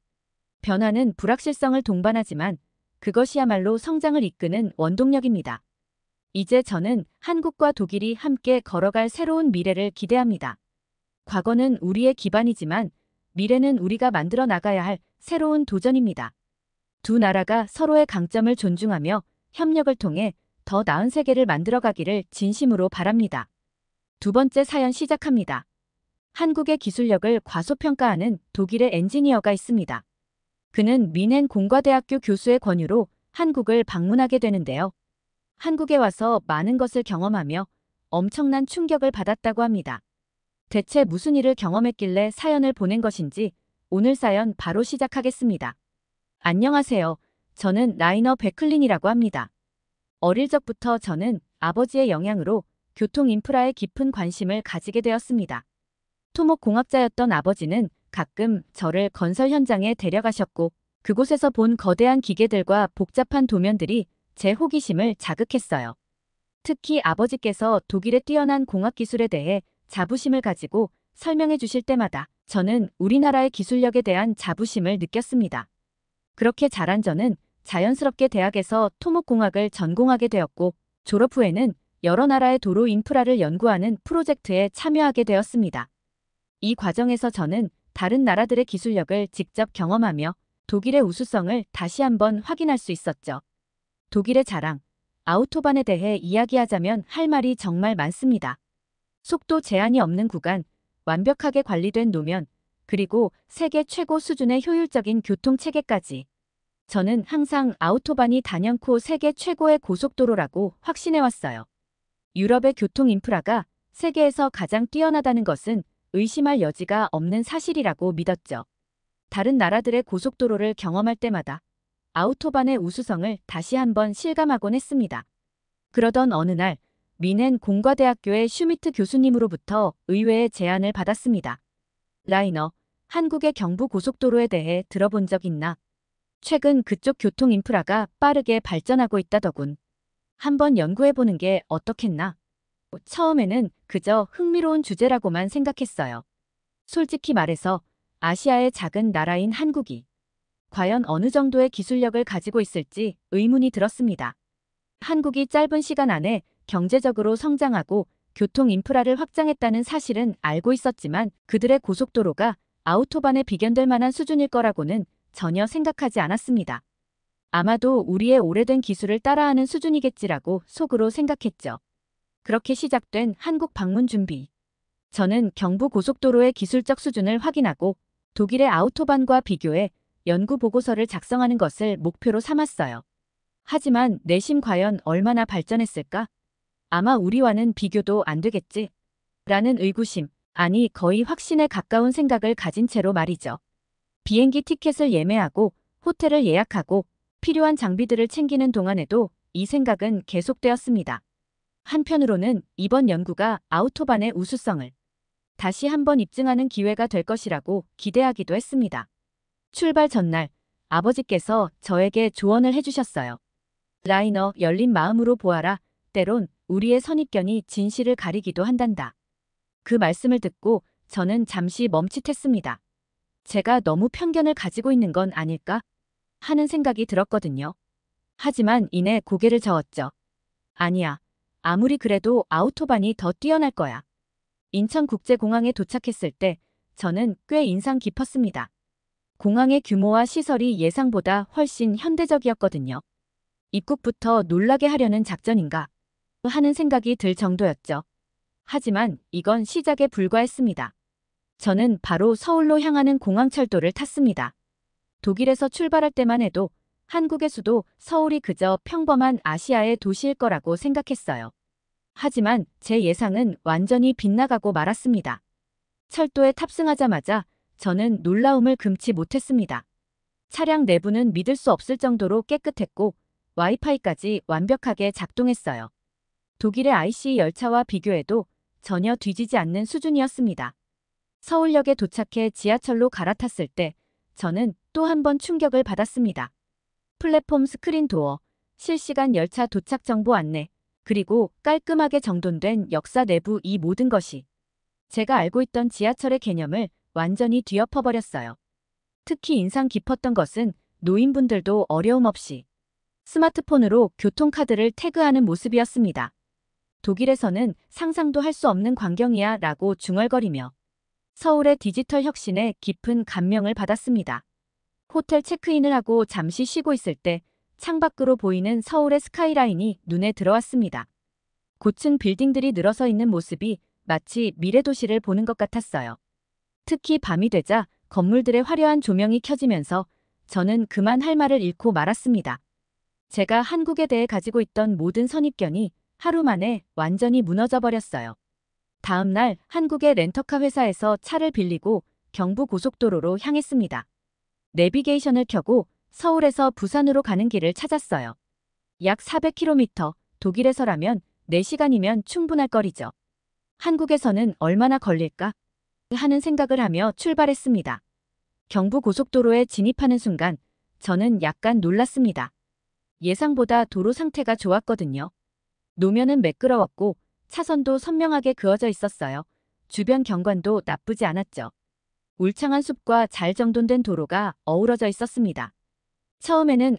변화는 불확실성을 동반하지만 그것이야말로 성장을 이끄는 원동력입니다. 이제 저는 한국과 독일이 함께 걸어갈 새로운 미래를 기대합니다. 과거는 우리의 기반이지만 미래는 우리가 만들어 나가야 할 새로운 도전입니다. 두 나라가 서로의 강점을 존중하며 협력을 통해 더 나은 세계를 만들어가기를 진심으로 바랍니다. 두 번째 사연 시작합니다. 한국의 기술력을 과소평가하는 독일의 엔지니어가 있습니다. 그는 뮌헨 공과대학교 교수의 권유로 한국을 방문하게 되는데요. 한국에 와서 많은 것을 경험하며 엄청난 충격을 받았다고 합니다. 대체 무슨 일을 경험했길래 사연을 보낸 것인지 오늘 사연 바로 시작하겠습니다. 안녕하세요. 저는 라이너 베클린이라고 합니다. 어릴 적부터 저는 아버지의 영향으로 교통 인프라에 깊은 관심을 가지게 되었습니다. 토목공학자였던 아버지는 가끔 저를 건설 현장에 데려가셨고 그곳에서 본 거대한 기계들과 복잡한 도면들이 제 호기심을 자극했어요. 특히 아버지께서 독일의 뛰어난 공학 기술에 대해 자부심을 가지고 설명해 주실 때마다 저는 우리나라의 기술력에 대한 자부심을 느꼈습니다. 그렇게 자란 저는 자연스럽게 대학에서 토목공학을 전공하게 되었고 졸업 후에는 여러 나라의 도로 인프라를 연구하는 프로젝트에 참여하게 되었습니다. 이 과정에서 저는 다른 나라들의 기술력을 직접 경험하며 독일의 우수성을 다시 한번 확인할 수 있었죠. 독일의 자랑, 아우토반에 대해 이야기하자면 할 말이 정말 많습니다. 속도 제한이 없는 구간, 완벽하게 관리된 노면, 그리고 세계 최고 수준의 효율적인 교통체계까지. 저는 항상 아우토반이 단연코 세계 최고의 고속도로라고 확신해왔어요. 유럽의 교통 인프라가 세계에서 가장 뛰어나다는 것은 의심할 여지가 없는 사실이라고 믿었죠. 다른 나라들의 고속도로를 경험할 때마다 아우토반의 우수성을 다시 한번 실감하곤 했습니다. 그러던 어느 날 뮌헨 공과대학교의 슈미트 교수님으로부터 의외의 제안을 받았습니다. 라이너, 한국의 경부 고속도로에 대해 들어본 적 있나? 최근 그쪽 교통 인프라가 빠르게 발전하고 있다더군. 한번 연구해보는 게 어떻겠나? 처음에는 그저 흥미로운 주제라고만 생각했어요. 솔직히 말해서 아시아의 작은 나라인 한국이 과연 어느 정도의 기술력을 가지고 있을지 의문이 들었습니다. 한국이 짧은 시간 안에 경제적으로 성장하고 교통 인프라를 확장했다는 사실은 알고 있었지만 그들의 고속도로가 아우토반에 비견될 만한 수준일 거라고는 전혀 생각하지 않았습니다. 아마도 우리의 오래된 기술을 따라하는 수준이겠지라고 속으로 생각했죠. 그렇게 시작된 한국 방문 준비. 저는 경부 고속도로의 기술적 수준을 확인하고 독일의 아우토반과 비교해 연구 보고서를 작성하는 것을 목표로 삼았어요. 하지만 내심 과연 얼마나 발전했을까? 아마 우리와는 비교도 안 되겠지? 라는 의구심, 아니 거의 확신에 가까운 생각을 가진 채로 말이죠. 비행기 티켓을 예매하고 호텔을 예약하고 필요한 장비들을 챙기는 동안에도 이 생각은 계속되었습니다. 한편으로는 이번 연구가 아우토반의 우수성을 다시 한번 입증하는 기회가 될 것이라고 기대하기도 했습니다. 출발 전날 아버지께서 저에게 조언을 해주셨어요. 라이너, 열린 마음으로 보아라. 때론 우리의 선입견이 진실을 가리기도 한단다. 그 말씀을 듣고 저는 잠시 멈칫했습니다. 제가 너무 편견을 가지고 있는 건 아닐까? 하는 생각이 들었거든요. 하지만 이내 고개를 저었죠. 아니야. 아무리 그래도 아우토반이 더 뛰어날 거야. 인천국제공항에 도착했을 때 저는 꽤 인상 깊었습니다. 공항의 규모와 시설이 예상보다 훨씬 현대적이었거든요. 입국부터 놀라게 하려는 작전인가 하는 생각이 들 정도였죠. 하지만 이건 시작에 불과했습니다. 저는 바로 서울로 향하는 공항철도를 탔습니다. 독일에서 출발할 때만 해도 한국의 수도 서울이 그저 평범한 아시아의 도시일 거라고 생각했어요. 하지만 제 예상은 완전히 빗나가고 말았습니다. 철도에 탑승하자마자 저는 놀라움을 금치 못했습니다. 차량 내부는 믿을 수 없을 정도로 깨끗했고 와이파이까지 완벽하게 작동했어요. 독일의 IC 열차와 비교해도 전혀 뒤지지 않는 수준이었습니다. 서울역에 도착해 지하철로 갈아탔을 때 저는 또 한 번 충격을 받았습니다. 플랫폼 스크린 도어, 실시간 열차 도착 정보 안내, 그리고 깔끔하게 정돈된 역사 내부 이 모든 것이 제가 알고 있던 지하철의 개념을 완전히 뒤엎어버렸어요. 특히 인상 깊었던 것은 노인분들도 어려움 없이 스마트폰으로 교통카드를 태그하는 모습이었습니다. 독일에서는 상상도 할 수 없는 광경이야 라고 중얼거리며 서울의 디지털 혁신에 깊은 감명을 받았습니다. 호텔 체크인을 하고 잠시 쉬고 있을 때 창밖으로 보이는 서울의 스카이라인이 눈에 들어왔습니다. 고층 빌딩들이 늘어서 있는 모습이 마치 미래 도시를 보는 것 같았어요. 특히 밤이 되자 건물들의 화려한 조명이 켜지면서 저는 그만 할 말을 잃고 말았습니다. 제가 한국에 대해 가지고 있던 모든 선입견이 하루 만에 완전히 무너져 버렸어요. 다음 날 한국의 렌터카 회사에서 차를 빌리고 경부고속도로로 향했습니다. 내비게이션을 켜고 서울에서 부산으로 가는 길을 찾았어요. 약 400km, 독일에서라면 4시간이면 충분할 거리죠. 한국에서는 얼마나 걸릴까? 하는 생각을 하며 출발했습니다. 경부고속도로에 진입하는 순간 저는 약간 놀랐습니다. 예상보다 도로 상태가 좋았거든요. 노면은 매끄러웠고 차선도 선명하게 그어져 있었어요. 주변 경관도 나쁘지 않았죠. 울창한 숲과 잘 정돈된 도로가 어우러져 있었습니다. 처음에는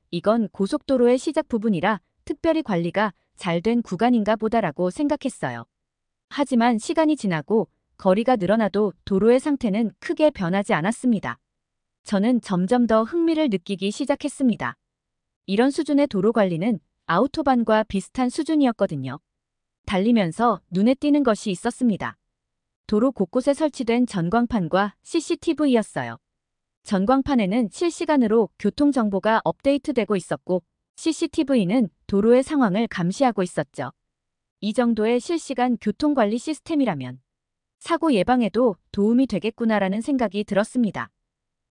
이건 고속도로의 시작 부분이라 특별히 관리가 잘 된 구간인가 보다라고 생각했어요. 하지만 시간이 지나고 거리가 늘어나도 도로의 상태는 크게 변하지 않았습니다. 저는 점점 더 흥미를 느끼기 시작했습니다. 이런 수준의 도로 관리는 아우토반과 비슷한 수준이었거든요. 달리면서 눈에 띄는 것이 있었습니다. 도로 곳곳에 설치된 전광판과 CCTV였어요. 전광판에는 실시간으로 교통정보가 업데이트되고 있었고 CCTV는 도로의 상황을 감시하고 있었죠. 이 정도의 실시간 교통관리 시스템이라면 사고 예방에도 도움이 되겠구나라는 생각이 들었습니다.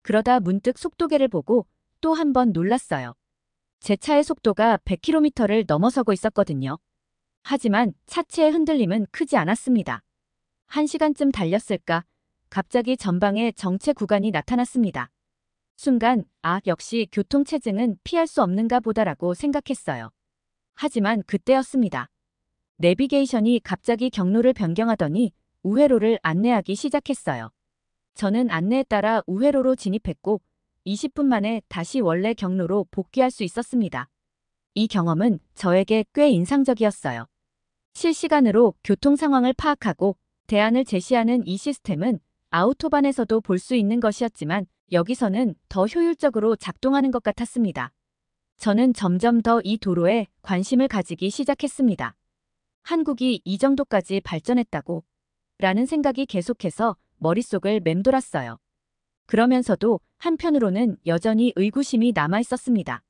그러다 문득 속도계를 보고 또 한 번 놀랐어요. 제 차의 속도가 100km를 넘어서고 있었거든요. 하지만 차체의 흔들림은 크지 않았습니다. 1시간쯤 달렸을까? 갑자기 전방에 정체 구간이 나타났습니다. 순간 역시 교통체증은 피할 수 없는가 보다라고 생각했어요. 하지만 그때였습니다. 내비게이션이 갑자기 경로를 변경하더니 우회로를 안내하기 시작했어요. 저는 안내에 따라 우회로로 진입했고 20분 만에 다시 원래 경로로 복귀할 수 있었습니다. 이 경험은 저에게 꽤 인상적이었어요. 실시간으로 교통 상황을 파악하고 대안을 제시하는 이 시스템은 아우토반에서도 볼 수 있는 것이었지만 여기서는 더 효율적으로 작동하는 것 같았습니다. 저는 점점 더 이 도로에 관심을 가지기 시작했습니다. 한국이 이 정도까지 발전했다고? 라는 생각이 계속해서 머릿속을 맴돌았어요. 그러면서도 한편으로는 여전히 의구심이 남아 있었습니다.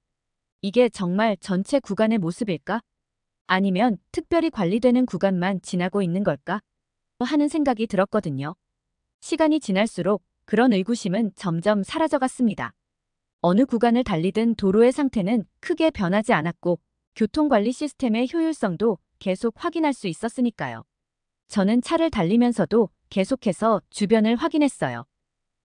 이게 정말 전체 구간의 모습일까? 아니면 특별히 관리되는 구간만 지나고 있는 걸까? 하는 생각이 들었거든요. 시간이 지날수록 그런 의구심은 점점 사라져갔습니다. 어느 구간을 달리든 도로의 상태는 크게 변하지 않았고 교통관리 시스템의 효율성도 계속 확인할 수 있었으니까요. 저는 차를 달리면서도 계속해서 주변을 확인했어요.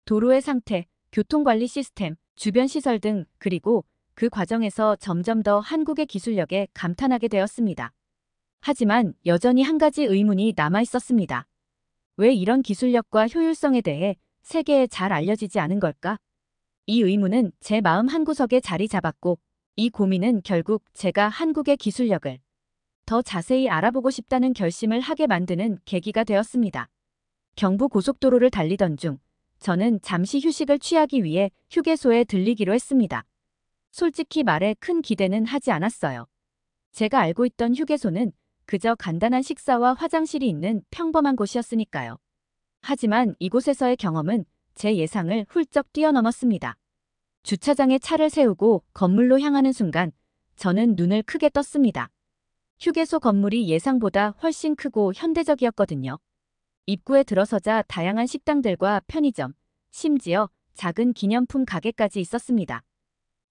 도로의 상태, 교통관리 시스템, 주변 시설 등 그리고 그 과정에서 점점 더 한국의 기술력에 감탄하게 되었습니다. 하지만 여전히 한 가지 의문이 남아 있었습니다. 왜 이런 기술력과 효율성에 대해 세계에 잘 알려지지 않은 걸까? 이 의문은 제 마음 한구석에 자리 잡았고 이 고민은 결국 제가 한국의 기술력을 더 자세히 알아보고 싶다는 결심을 하게 만드는 계기가 되었습니다. 경부고속도로를 달리던 중 저는 잠시 휴식을 취하기 위해 휴게소에 들리기로 했습니다. 솔직히 말해 큰 기대는 하지 않았어요. 제가 알고 있던 휴게소는 그저 간단한 식사와 화장실이 있는 평범한 곳이었으니까요. 하지만 이곳에서의 경험은 제 예상을 훌쩍 뛰어넘었습니다. 주차장에 차를 세우고 건물로 향하는 순간 저는 눈을 크게 떴습니다. 휴게소 건물이 예상보다 훨씬 크고 현대적이었거든요. 입구에 들어서자 다양한 식당들과 편의점, 심지어 작은 기념품 가게까지 있었습니다.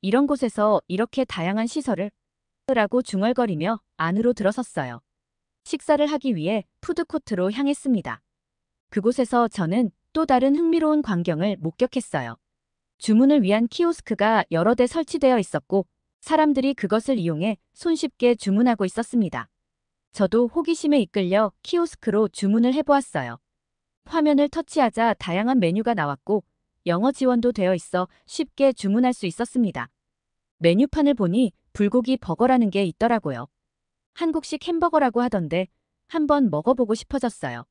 이런 곳에서 이렇게 다양한 시설을 라고 중얼거리며 안으로 들어섰어요. 식사를 하기 위해 푸드코트로 향했습니다. 그곳에서 저는 또 다른 흥미로운 광경을 목격했어요. 주문을 위한 키오스크가 여러 대 설치되어 있었고 사람들이 그것을 이용해 손쉽게 주문하고 있었습니다. 저도 호기심에 이끌려 키오스크로 주문을 해보았어요. 화면을 터치하자 다양한 메뉴가 나왔고 영어 지원도 되어 있어 쉽게 주문할 수 있었습니다. 메뉴판을 보니 불고기 버거라는 게 있더라고요. 한국식 햄버거라고 하던데 한번 먹어보고 싶어졌어요.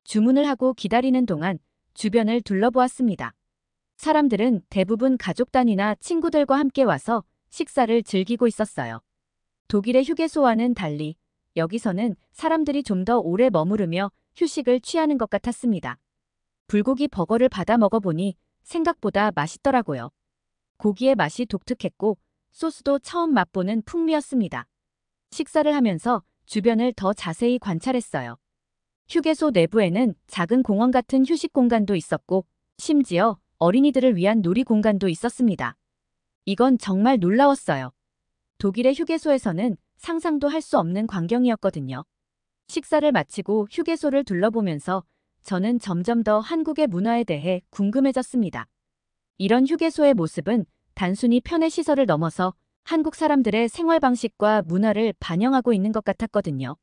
주문을 하고 기다리는 동안 주변을 둘러보았습니다. 사람들은 대부분 가족 단위나 친구들과 함께 와서 식사를 즐기고 있었어요. 독일의 휴게소와는 달리 여기서는 사람들이 좀 더 오래 머무르며 휴식을 취하는 것 같았습니다. 불고기 버거를 받아 먹어보니 생각보다 맛있더라고요. 고기의 맛이 독특했고 소스도 처음 맛보는 풍미였습니다. 식사를 하면서 주변을 더 자세히 관찰했어요. 휴게소 내부에는 작은 공원 같은 휴식 공간도 있었고 심지어 어린이들을 위한 놀이 공간도 있었습니다. 이건 정말 놀라웠어요. 독일의 휴게소에서는 상상도 할 수 없는 광경이었거든요. 식사를 마치고 휴게소를 둘러보면서 저는 점점 더 한국의 문화에 대해 궁금해졌습니다. 이런 휴게소의 모습은 단순히 편의 시설을 넘어서 한국 사람들의 생활 방식과 문화를 반영하고 있는 것 같았거든요.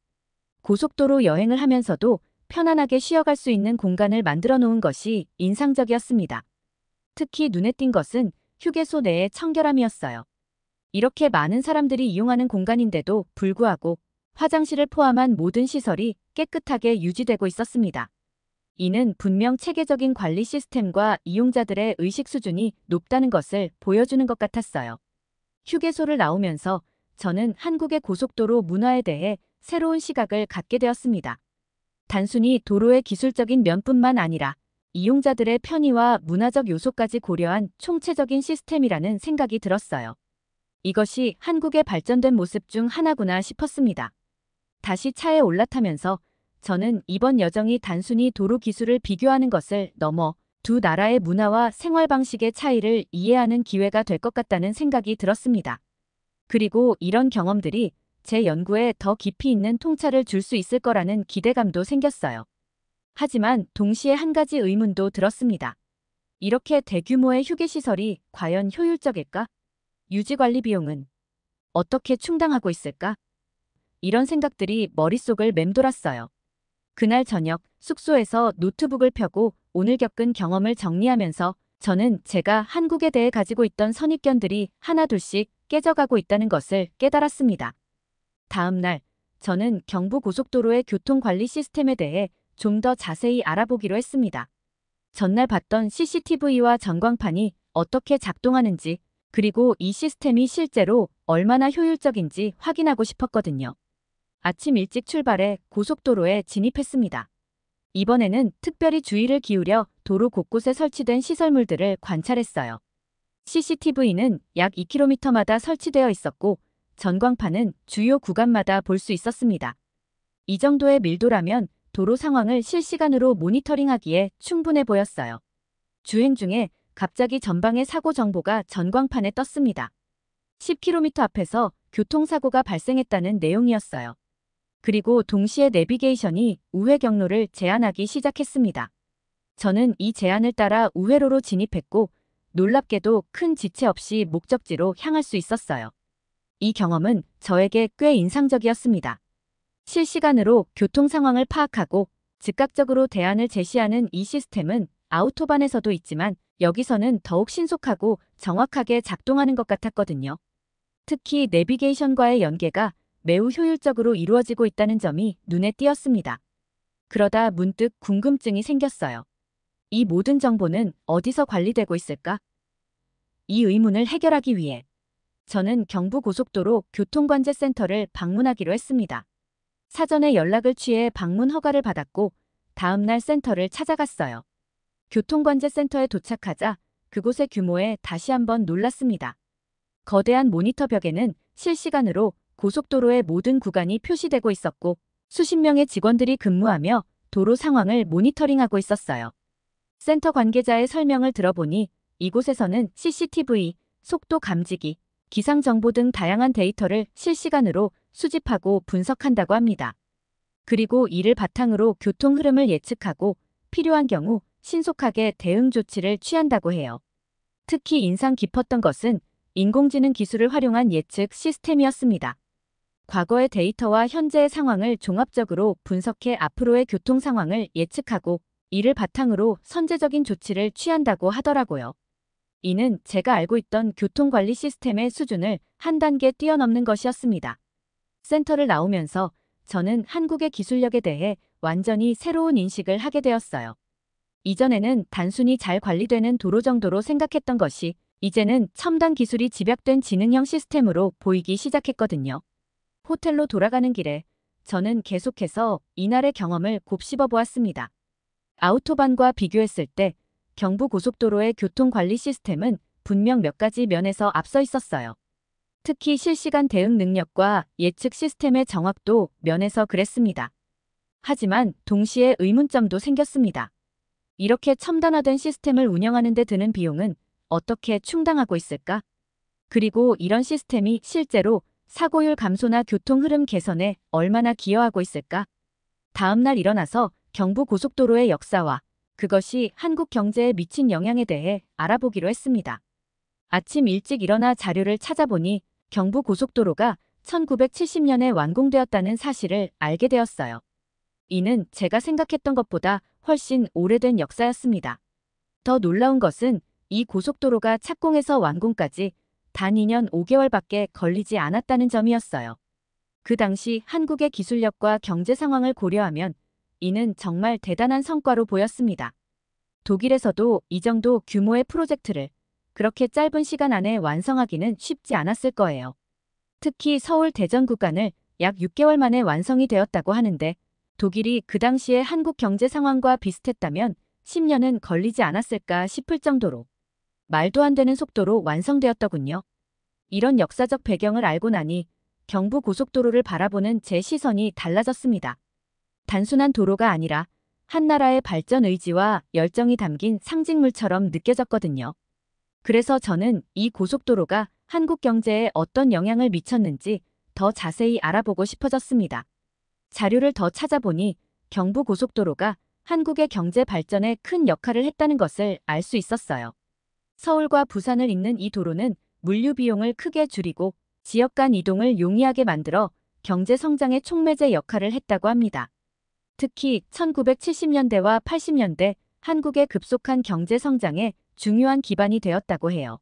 고속도로 여행을 하면서도 편안하게 쉬어갈 수 있는 공간을 만들어 놓은 것이 인상적이었습니다. 특히 눈에 띈 것은 휴게소 내의 청결함이었어요. 이렇게 많은 사람들이 이용하는 공간인데도 불구하고 화장실을 포함한 모든 시설이 깨끗하게 유지되고 있었습니다. 이는 분명 체계적인 관리 시스템과 이용자들의 의식 수준이 높다는 것을 보여주는 것 같았어요. 휴게소를 나오면서 저는 한국의 고속도로 문화에 대해 새로운 시각을 갖게 되었습니다. 단순히 도로의 기술적인 면뿐만 아니라 이용자들의 편의와 문화적 요소까지 고려한 총체적인 시스템이라는 생각이 들었어요. 이것이 한국의 발전된 모습 중 하나구나 싶었습니다. 다시 차에 올라타면서 저는 이번 여정이 단순히 도로 기술을 비교하는 것을 넘어 두 나라의 문화와 생활 방식의 차이를 이해하는 기회가 될 것 같다는 생각이 들었습니다. 그리고 이런 경험들이 제 연구에 더 깊이 있는 통찰을 줄 수 있을 거라는 기대감도 생겼어요. 하지만 동시에 한 가지 의문도 들었습니다. 이렇게 대규모의 휴게시설이 과연 효율적일까? 유지관리 비용은 어떻게 충당하고 있을까? 이런 생각들이 머릿속을 맴돌았어요. 그날 저녁 숙소에서 노트북을 펴고 오늘 겪은 경험을 정리하면서 저는 제가 한국에 대해 가지고 있던 선입견들이 하나둘씩 깨져가고 있다는 것을 깨달았습니다. 다음 날 저는 경부고속도로의 교통관리 시스템에 대해 좀 더 자세히 알아보기로 했습니다. 전날 봤던 CCTV와 전광판이 어떻게 작동하는지 그리고 이 시스템이 실제로 얼마나 효율적인지 확인하고 싶었거든요. 아침 일찍 출발해 고속도로에 진입했습니다. 이번에는 특별히 주의를 기울여 도로 곳곳에 설치된 시설물들을 관찰했어요. CCTV는 약 2km마다 설치되어 있었고 전광판은 주요 구간마다 볼 수 있었습니다. 이 정도의 밀도라면 도로 상황을 실시간으로 모니터링하기에 충분해 보였어요. 주행 중에 갑자기 전방의 사고 정보가 전광판에 떴습니다. 10km 앞에서 교통사고가 발생했다는 내용이었어요. 그리고 동시에 내비게이션이 우회 경로를 제한하기 시작했습니다. 저는 이 제한을 따라 우회로로 진입했고 놀랍게도 큰 지체 없이 목적지로 향할 수 있었어요. 이 경험은 저에게 꽤 인상적이었습니다. 실시간으로 교통 상황을 파악하고 즉각적으로 대안을 제시하는 이 시스템은 아우토반에서도 있지만 여기서는 더욱 신속하고 정확하게 작동하는 것 같았거든요. 특히 내비게이션과의 연계가 매우 효율적으로 이루어지고 있다는 점이 눈에 띄었습니다. 그러다 문득 궁금증이 생겼어요. 이 모든 정보는 어디서 관리되고 있을까? 이 의문을 해결하기 위해 저는 경부고속도로 교통관제센터를 방문하기로 했습니다. 사전에 연락을 취해 방문 허가를 받았고 다음날 센터를 찾아갔어요. 교통관제센터에 도착하자 그곳의 규모에 다시 한번 놀랐습니다. 거대한 모니터 벽에는 실시간으로 고속도로의 모든 구간이 표시되고 있었고 수십 명의 직원들이 근무하며 도로 상황을 모니터링하고 있었어요. 센터 관계자의 설명을 들어보니 이곳에서는 CCTV, 속도 감지기, 기상 정보 등 다양한 데이터를 실시간으로 수집하고 분석한다고 합니다. 그리고 이를 바탕으로 교통 흐름을 예측하고 필요한 경우 신속하게 대응 조치를 취한다고 해요. 특히 인상 깊었던 것은 인공지능 기술을 활용한 예측 시스템이었습니다. 과거의 데이터와 현재의 상황을 종합적으로 분석해 앞으로의 교통 상황을 예측하고 이를 바탕으로 선제적인 조치를 취한다고 하더라고요. 이는 제가 알고 있던 교통관리 시스템의 수준을 한 단계 뛰어넘는 것이었습니다. 센터를 나오면서 저는 한국의 기술력에 대해 완전히 새로운 인식을 하게 되었어요. 이전에는 단순히 잘 관리되는 도로 정도로 생각했던 것이 이제는 첨단 기술이 집약된 지능형 시스템으로 보이기 시작했거든요. 호텔로 돌아가는 길에 저는 계속해서 이날의 경험을 곱씹어 보았습니다. 아우토반과 비교했을 때 경부고속도로의 교통관리 시스템은 분명 몇 가지 면에서 앞서 있었어요. 특히 실시간 대응 능력과 예측 시스템의 정확도 면에서 그랬습니다. 하지만 동시에 의문점도 생겼습니다. 이렇게 첨단화된 시스템을 운영하는 데 드는 비용은 어떻게 충당하고 있을까? 그리고 이런 시스템이 실제로 사고율 감소나 교통 흐름 개선에 얼마나 기여하고 있을까? 다음날 일어나서 경부고속도로의 역사와 그것이 한국 경제에 미친 영향에 대해 알아보기로 했습니다. 아침 일찍 일어나 자료를 찾아보니 경부고속도로가 1970년에 완공되었다는 사실을 알게 되었어요. 이는 제가 생각했던 것보다 훨씬 오래된 역사였습니다. 더 놀라운 것은 이 고속도로가 착공에서 완공까지 단 2년 5개월밖에 걸리지 않았다는 점이었어요. 그 당시 한국의 기술력과 경제 상황을 고려하면 이는 정말 대단한 성과로 보였습니다. 독일에서도 이 정도 규모의 프로젝트를 그렇게 짧은 시간 안에 완성하기는 쉽지 않았을 거예요. 특히 서울 대전 구간을 약 6개월 만에 완성이 되었다고 하는데 독일이 그 당시의 한국 경제 상황과 비슷했다면 10년은 걸리지 않았을까 싶을 정도로 말도 안 되는 속도로 완성되었더군요. 이런 역사적 배경을 알고 나니 경부고속도로를 바라보는 제 시선이 달라졌습니다. 단순한 도로가 아니라 한 나라의 발전 의지와 열정이 담긴 상징물처럼 느껴졌거든요. 그래서 저는 이 고속도로가 한국 경제에 어떤 영향을 미쳤는지 더 자세히 알아보고 싶어졌습니다. 자료를 더 찾아보니 경부고속도로가 한국의 경제 발전에 큰 역할을 했다는 것을 알 수 있었어요. 서울과 부산을 잇는 이 도로는 물류 비용을 크게 줄이고 지역 간 이동을 용이하게 만들어 경제 성장의 촉매제 역할을 했다고 합니다. 특히 1970년대와 80년대 한국의 급속한 경제 성장에 중요한 기반이 되었다고 해요.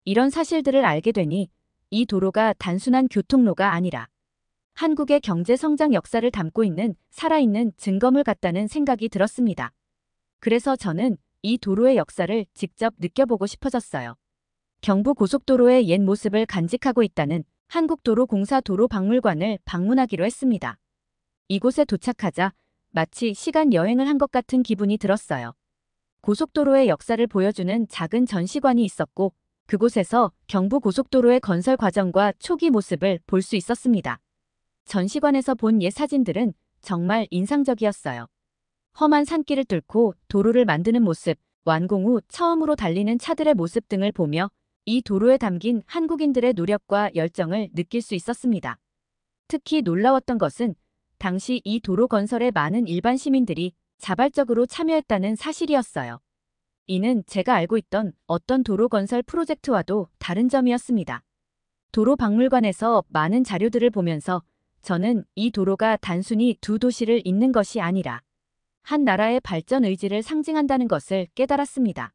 이런 사실들을 알게 되니 이 도로가 단순한 교통로가 아니라 한국의 경제 성장 역사를 담고 있는 살아있는 증거물 같다는 생각이 들었습니다. 그래서 저는 이 도로의 역사를 직접 느껴보고 싶어졌어요. 경부고속도로의 옛 모습을 간직하고 있다는 한국도로공사 도로박물관을 방문하기로 했습니다. 이곳에 도착하자 마치 시간 여행을 한 것 같은 기분이 들었어요. 고속도로의 역사를 보여주는 작은 전시관이 있었고 그곳에서 경부고속도로의 건설 과정과 초기 모습을 볼 수 있었습니다. 전시관에서 본 옛 사진들은 정말 인상적이었어요. 험한 산길을 뚫고 도로를 만드는 모습, 완공 후 처음으로 달리는 차들의 모습 등을 보며 이 도로에 담긴 한국인들의 노력과 열정을 느낄 수 있었습니다. 특히 놀라웠던 것은 당시 이 도로 건설에 많은 일반 시민들이 자발적으로 참여했다는 사실이었어요. 이는 제가 알고 있던 어떤 도로 건설 프로젝트와도 다른 점이었습니다. 도로박물관에서 많은 자료들을 보면서 저는 이 도로가 단순히 두 도시를 잇는 것이 아니라 한 나라의 발전 의지를 상징한다는 것을 깨달았습니다.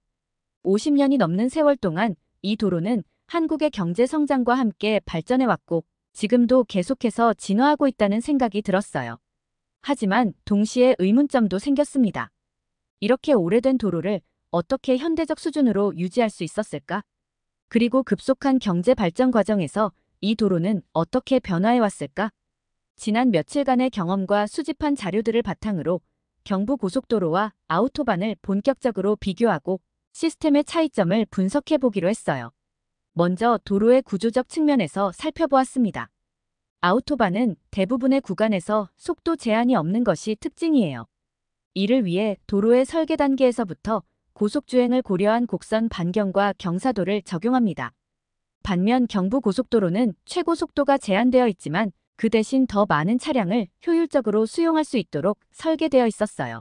50년이 넘는 세월 동안 이 도로는 한국의 경제 성장과 함께 발전해왔고 지금도 계속해서 진화하고 있다는 생각이 들었어요. 하지만 동시에 의문점도 생겼습니다. 이렇게 오래된 도로를 어떻게 현대적 수준으로 유지할 수 있었을까? 그리고 급속한 경제 발전 과정에서 이 도로는 어떻게 변화해 왔을까? 지난 며칠간의 경험과 수집한 자료들을 바탕으로 경부고속도로와 아우토반을 본격적으로 비교하고 시스템의 차이점을 분석해 보기로 했어요. 먼저 도로의 구조적 측면에서 살펴보았습니다. 아우토반은 대부분의 구간에서 속도 제한이 없는 것이 특징이에요. 이를 위해 도로의 설계 단계에서부터 고속주행을 고려한 곡선 반경과 경사도를 적용합니다. 반면 경부고속도로는 최고 속도가 제한되어 있지만 그 대신 더 많은 차량을 효율적으로 수용할 수 있도록 설계되어 있었어요.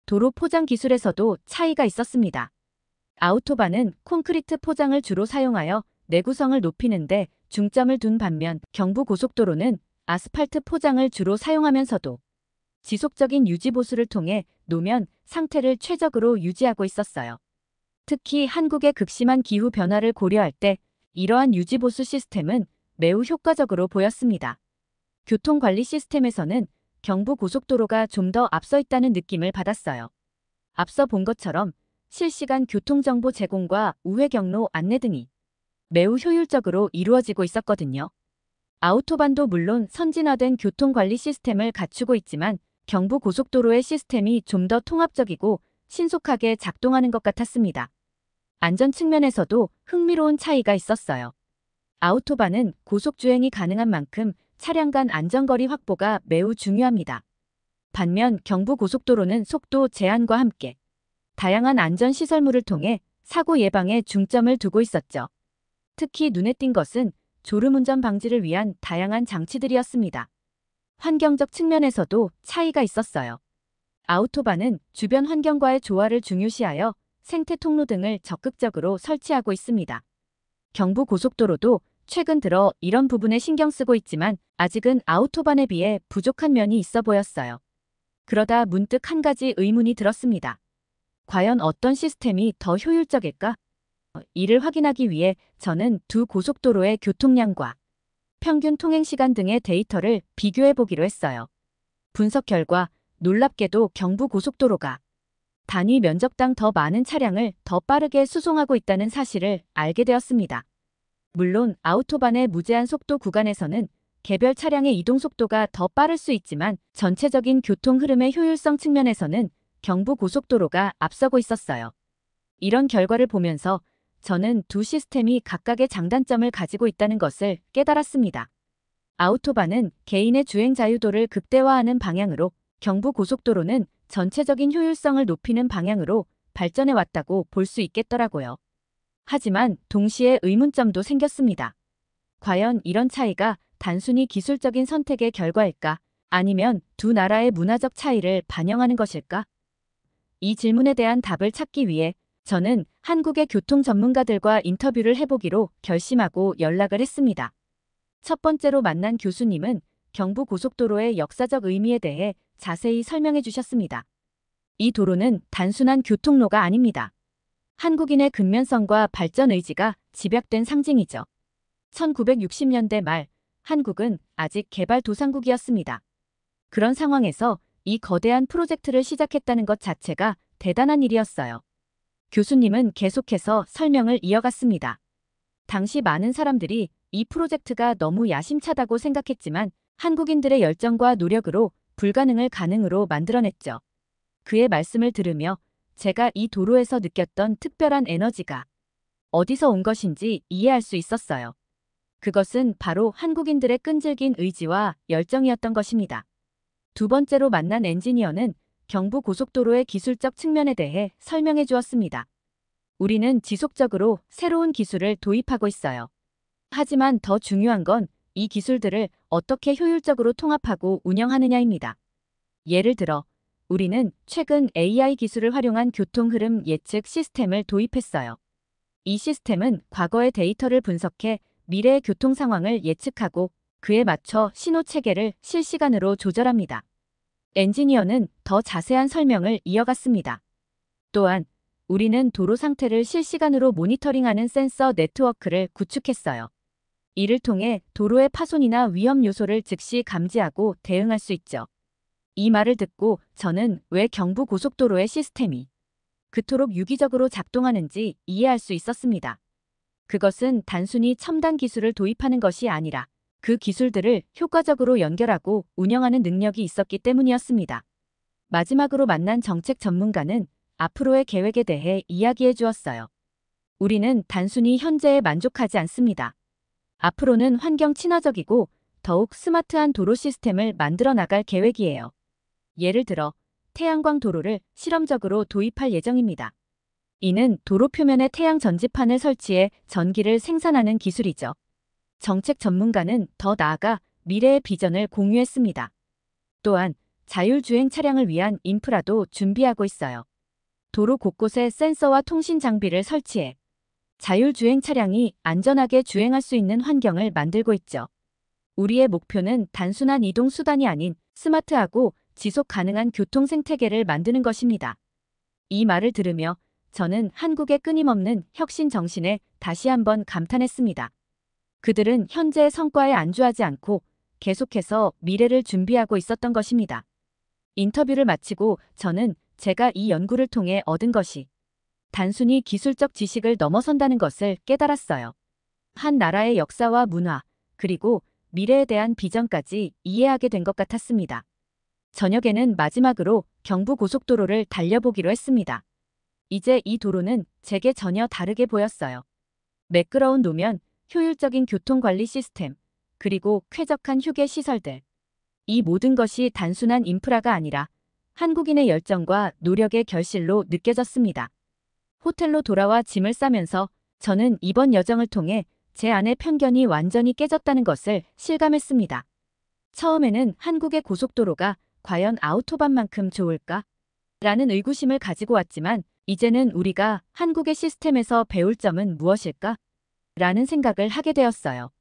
도로 포장 기술에서도 차이가 있었습니다. 아우토반은 콘크리트 포장을 주로 사용하여 내구성을 높이는데 중점을 둔 반면 경부고속도로는 아스팔트 포장을 주로 사용하면서도 지속적인 유지보수를 통해 노면 상태를 최적으로 유지하고 있었어요. 특히 한국의 극심한 기후 변화를 고려할 때 이러한 유지보수 시스템은 매우 효과적으로 보였습니다. 교통관리 시스템에서는 경부고속도로가 좀 더 앞서 있다는 느낌을 받았어요. 앞서 본 것처럼 실시간 교통정보 제공과 우회 경로 안내 등이 매우 효율적으로 이루어지고 있었거든요. 아우토반도 물론 선진화된 교통관리 시스템을 갖추고 있지만 경부고속도로의 시스템이 좀 더 통합적이고 신속하게 작동하는 것 같았습니다. 안전 측면에서도 흥미로운 차이가 있었어요. 아우토반은 고속주행이 가능한 만큼 차량 간 안전거리 확보가 매우 중요합니다. 반면 경부고속도로는 속도 제한과 함께 다양한 안전시설물을 통해 사고 예방에 중점을 두고 있었죠. 특히 눈에 띈 것은 졸음운전 방지를 위한 다양한 장치들이었습니다. 환경적 측면에서도 차이가 있었어요. 아우토반은 주변 환경과의 조화를 중요시하여 생태 통로 등을 적극적으로 설치하고 있습니다. 경부고속도로도 최근 들어 이런 부분에 신경 쓰고 있지만 아직은 아우토반에 비해 부족한 면이 있어 보였어요. 그러다 문득 한 가지 의문이 들었습니다. 과연 어떤 시스템이 더 효율적일까? 이를 확인하기 위해 저는 두 고속도로의 교통량과 평균 통행시간 등의 데이터를 비교해 보기로 했어요. 분석 결과 놀랍게도 경부고속도로가 단위 면적당 더 많은 차량을 더 빠르게 수송하고 있다는 사실을 알게 되었습니다. 물론 아우토반의 무제한 속도 구간에서는 개별 차량의 이동 속도가 더 빠를 수 있지만 전체적인 교통 흐름의 효율성 측면에서는 경부고속도로가 앞서고 있었어요. 이런 결과를 보면서 저는 두 시스템이 각각의 장단점을 가지고 있다는 것을 깨달았습니다. 아우토반은 개인의 주행 자유도를 극대화하는 방향으로, 경부고속도로는 전체적인 효율성을 높이는 방향으로 발전해 왔다고 볼 수 있겠더라고요. 하지만 동시에 의문점도 생겼습니다. 과연 이런 차이가 단순히 기술적인 선택의 결과일까? 아니면 두 나라의 문화적 차이를 반영하는 것일까? 이 질문에 대한 답을 찾기 위해 저는 한국의 교통 전문가들과 인터뷰를 해보기로 결심하고 연락을 했습니다. 첫 번째로 만난 교수님은 경부고속도로의 역사적 의미에 대해 자세히 설명해 주셨습니다. 이 도로는 단순한 교통로가 아닙니다. 한국인의 근면성과 발전 의지가 집약된 상징이죠. 1960년대 말 한국은 아직 개발도상국이었습니다. 그런 상황에서 이 거대한 프로젝트를 시작했다는 것 자체가 대단한 일이었어요. 교수님은 계속해서 설명을 이어갔습니다. 당시 많은 사람들이 이 프로젝트가 너무 야심차다고 생각했지만 한국인들의 열정과 노력으로 불가능을 가능으로 만들어냈죠. 그의 말씀을 들으며 제가 이 도로에서 느꼈던 특별한 에너지가 어디서 온 것인지 이해할 수 있었어요. 그것은 바로 한국인들의 끈질긴 의지와 열정이었던 것입니다. 두 번째로 만난 엔지니어는 경부고속도로의 기술적 측면에 대해 설명해 주었습니다. 우리는 지속적으로 새로운 기술을 도입하고 있어요. 하지만 더 중요한 건 이 기술들을 어떻게 효율적으로 통합하고 운영하느냐입니다. 예를 들어, 우리는 최근 AI 기술을 활용한 교통 흐름 예측 시스템을 도입했어요. 이 시스템은 과거의 데이터를 분석해 미래의 교통 상황을 예측하고 그에 맞춰 신호 체계를 실시간으로 조절합니다. 엔지니어는 더 자세한 설명을 이어갔습니다. 또한 우리는 도로 상태를 실시간으로 모니터링하는 센서 네트워크를 구축했어요. 이를 통해 도로의 파손이나 위험 요소를 즉시 감지하고 대응할 수 있죠. 이 말을 듣고 저는 왜 경부고속도로의 시스템이 그토록 유기적으로 작동하는지 이해할 수 있었습니다. 그것은 단순히 첨단 기술을 도입하는 것이 아니라 그 기술들을 효과적으로 연결하고 운영하는 능력이 있었기 때문이었습니다. 마지막으로 만난 정책 전문가는 앞으로의 계획에 대해 이야기해 주었어요. 우리는 단순히 현재에 만족하지 않습니다. 앞으로는 환경 친화적이고 더욱 스마트한 도로 시스템을 만들어 나갈 계획이에요. 예를 들어 태양광 도로를 실험적으로 도입할 예정입니다. 이는 도로 표면에 태양 전지판을 설치해 전기를 생산하는 기술이죠. 정책 전문가는 더 나아가 미래의 비전을 공유했습니다. 또한 자율주행 차량을 위한 인프라도 준비하고 있어요. 도로 곳곳에 센서와 통신 장비를 설치해 자율주행 차량이 안전하게 주행할 수 있는 환경을 만들고 있죠. 우리의 목표는 단순한 이동 수단이 아닌 스마트하고 지속 가능한 교통 생태계를 만드는 것입니다. 이 말을 들으며 저는 한국의 끊임없는 혁신 정신에 다시 한번 감탄했습니다. 그들은 현재의 성과에 안주하지 않고 계속해서 미래를 준비하고 있었던 것입니다. 인터뷰를 마치고 저는 제가 이 연구를 통해 얻은 것이 단순히 기술적 지식을 넘어선다는 것을 깨달았어요. 한 나라의 역사와 문화, 그리고 미래에 대한 비전까지 이해하게 된 것 같았습니다. 저녁에는 마지막으로 경부고속도로를 달려보기로 했습니다. 이제 이 도로는 제게 전혀 다르게 보였어요. 매끄러운 노면, 효율적인 교통관리 시스템, 그리고 쾌적한 휴게 시설들. 이 모든 것이 단순한 인프라가 아니라 한국인의 열정과 노력의 결실로 느껴졌습니다. 호텔로 돌아와 짐을 싸면서 저는 이번 여정을 통해 제 안의 편견이 완전히 깨졌다는 것을 실감했습니다. 처음에는 한국의 고속도로가 과연 아우토반만큼 좋을까? 라는 의구심을 가지고 왔지만 이제는 우리가 한국의 시스템에서 배울 점은 무엇일까? 라는 생각을 하게 되었어요.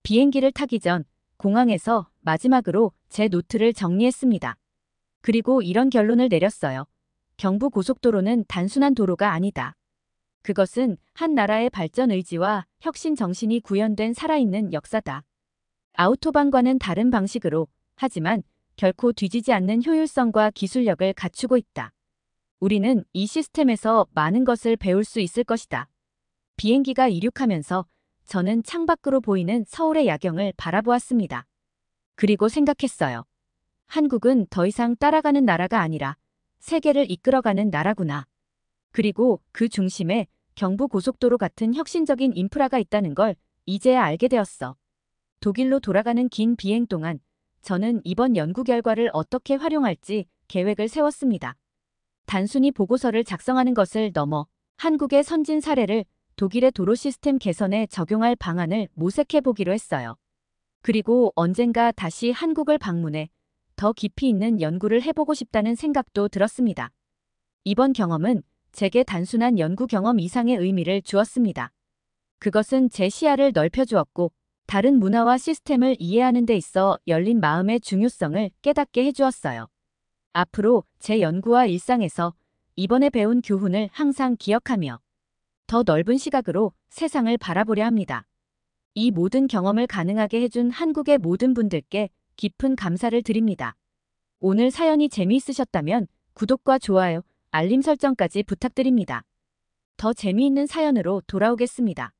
비행기를 타기 전 공항에서 마지막으로 제 노트를 정리했습니다. 그리고 이런 결론을 내렸어요. 경부고속도로는 단순한 도로가 아니다. 그것은 한 나라의 발전 의지와 혁신 정신이 구현된 살아있는 역사다. 아우토반과는 다른 방식으로, 하지만 결코 뒤지지 않는 효율성과 기술력을 갖추고 있다. 우리는 이 시스템에서 많은 것을 배울 수 있을 것이다. 비행기가 이륙하면서 저는 창밖으로 보이는 서울의 야경을 바라보았습니다. 그리고 생각했어요. 한국은 더 이상 따라가는 나라가 아니라 세계를 이끌어가는 나라구나. 그리고 그 중심에 경부고속도로 같은 혁신적인 인프라가 있다는 걸 이제야 알게 되었어. 독일로 돌아가는 긴 비행 동안 저는 이번 연구 결과를 어떻게 활용할지 계획을 세웠습니다. 단순히 보고서를 작성하는 것을 넘어 한국의 선진 사례를 독일의 도로 시스템 개선에 적용할 방안을 모색해 보기로 했어요. 그리고 언젠가 다시 한국을 방문해 더 깊이 있는 연구를 해보고 싶다는 생각도 들었습니다. 이번 경험은 제게 단순한 연구 경험 이상의 의미를 주었습니다. 그것은 제 시야를 넓혀주었고 다른 문화와 시스템을 이해하는 데 있어 열린 마음의 중요성을 깨닫게 해주었어요. 앞으로 제 연구와 일상에서 이번에 배운 교훈을 항상 기억하며 더 넓은 시각으로 세상을 바라보려 합니다. 이 모든 경험을 가능하게 해준 한국의 모든 분들께 깊은 감사를 드립니다. 오늘 사연이 재미있으셨다면 구독과 좋아요, 알림 설정까지 부탁드립니다. 더 재미있는 사연으로 돌아오겠습니다.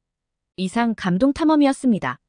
이상 감동탐험이었습니다.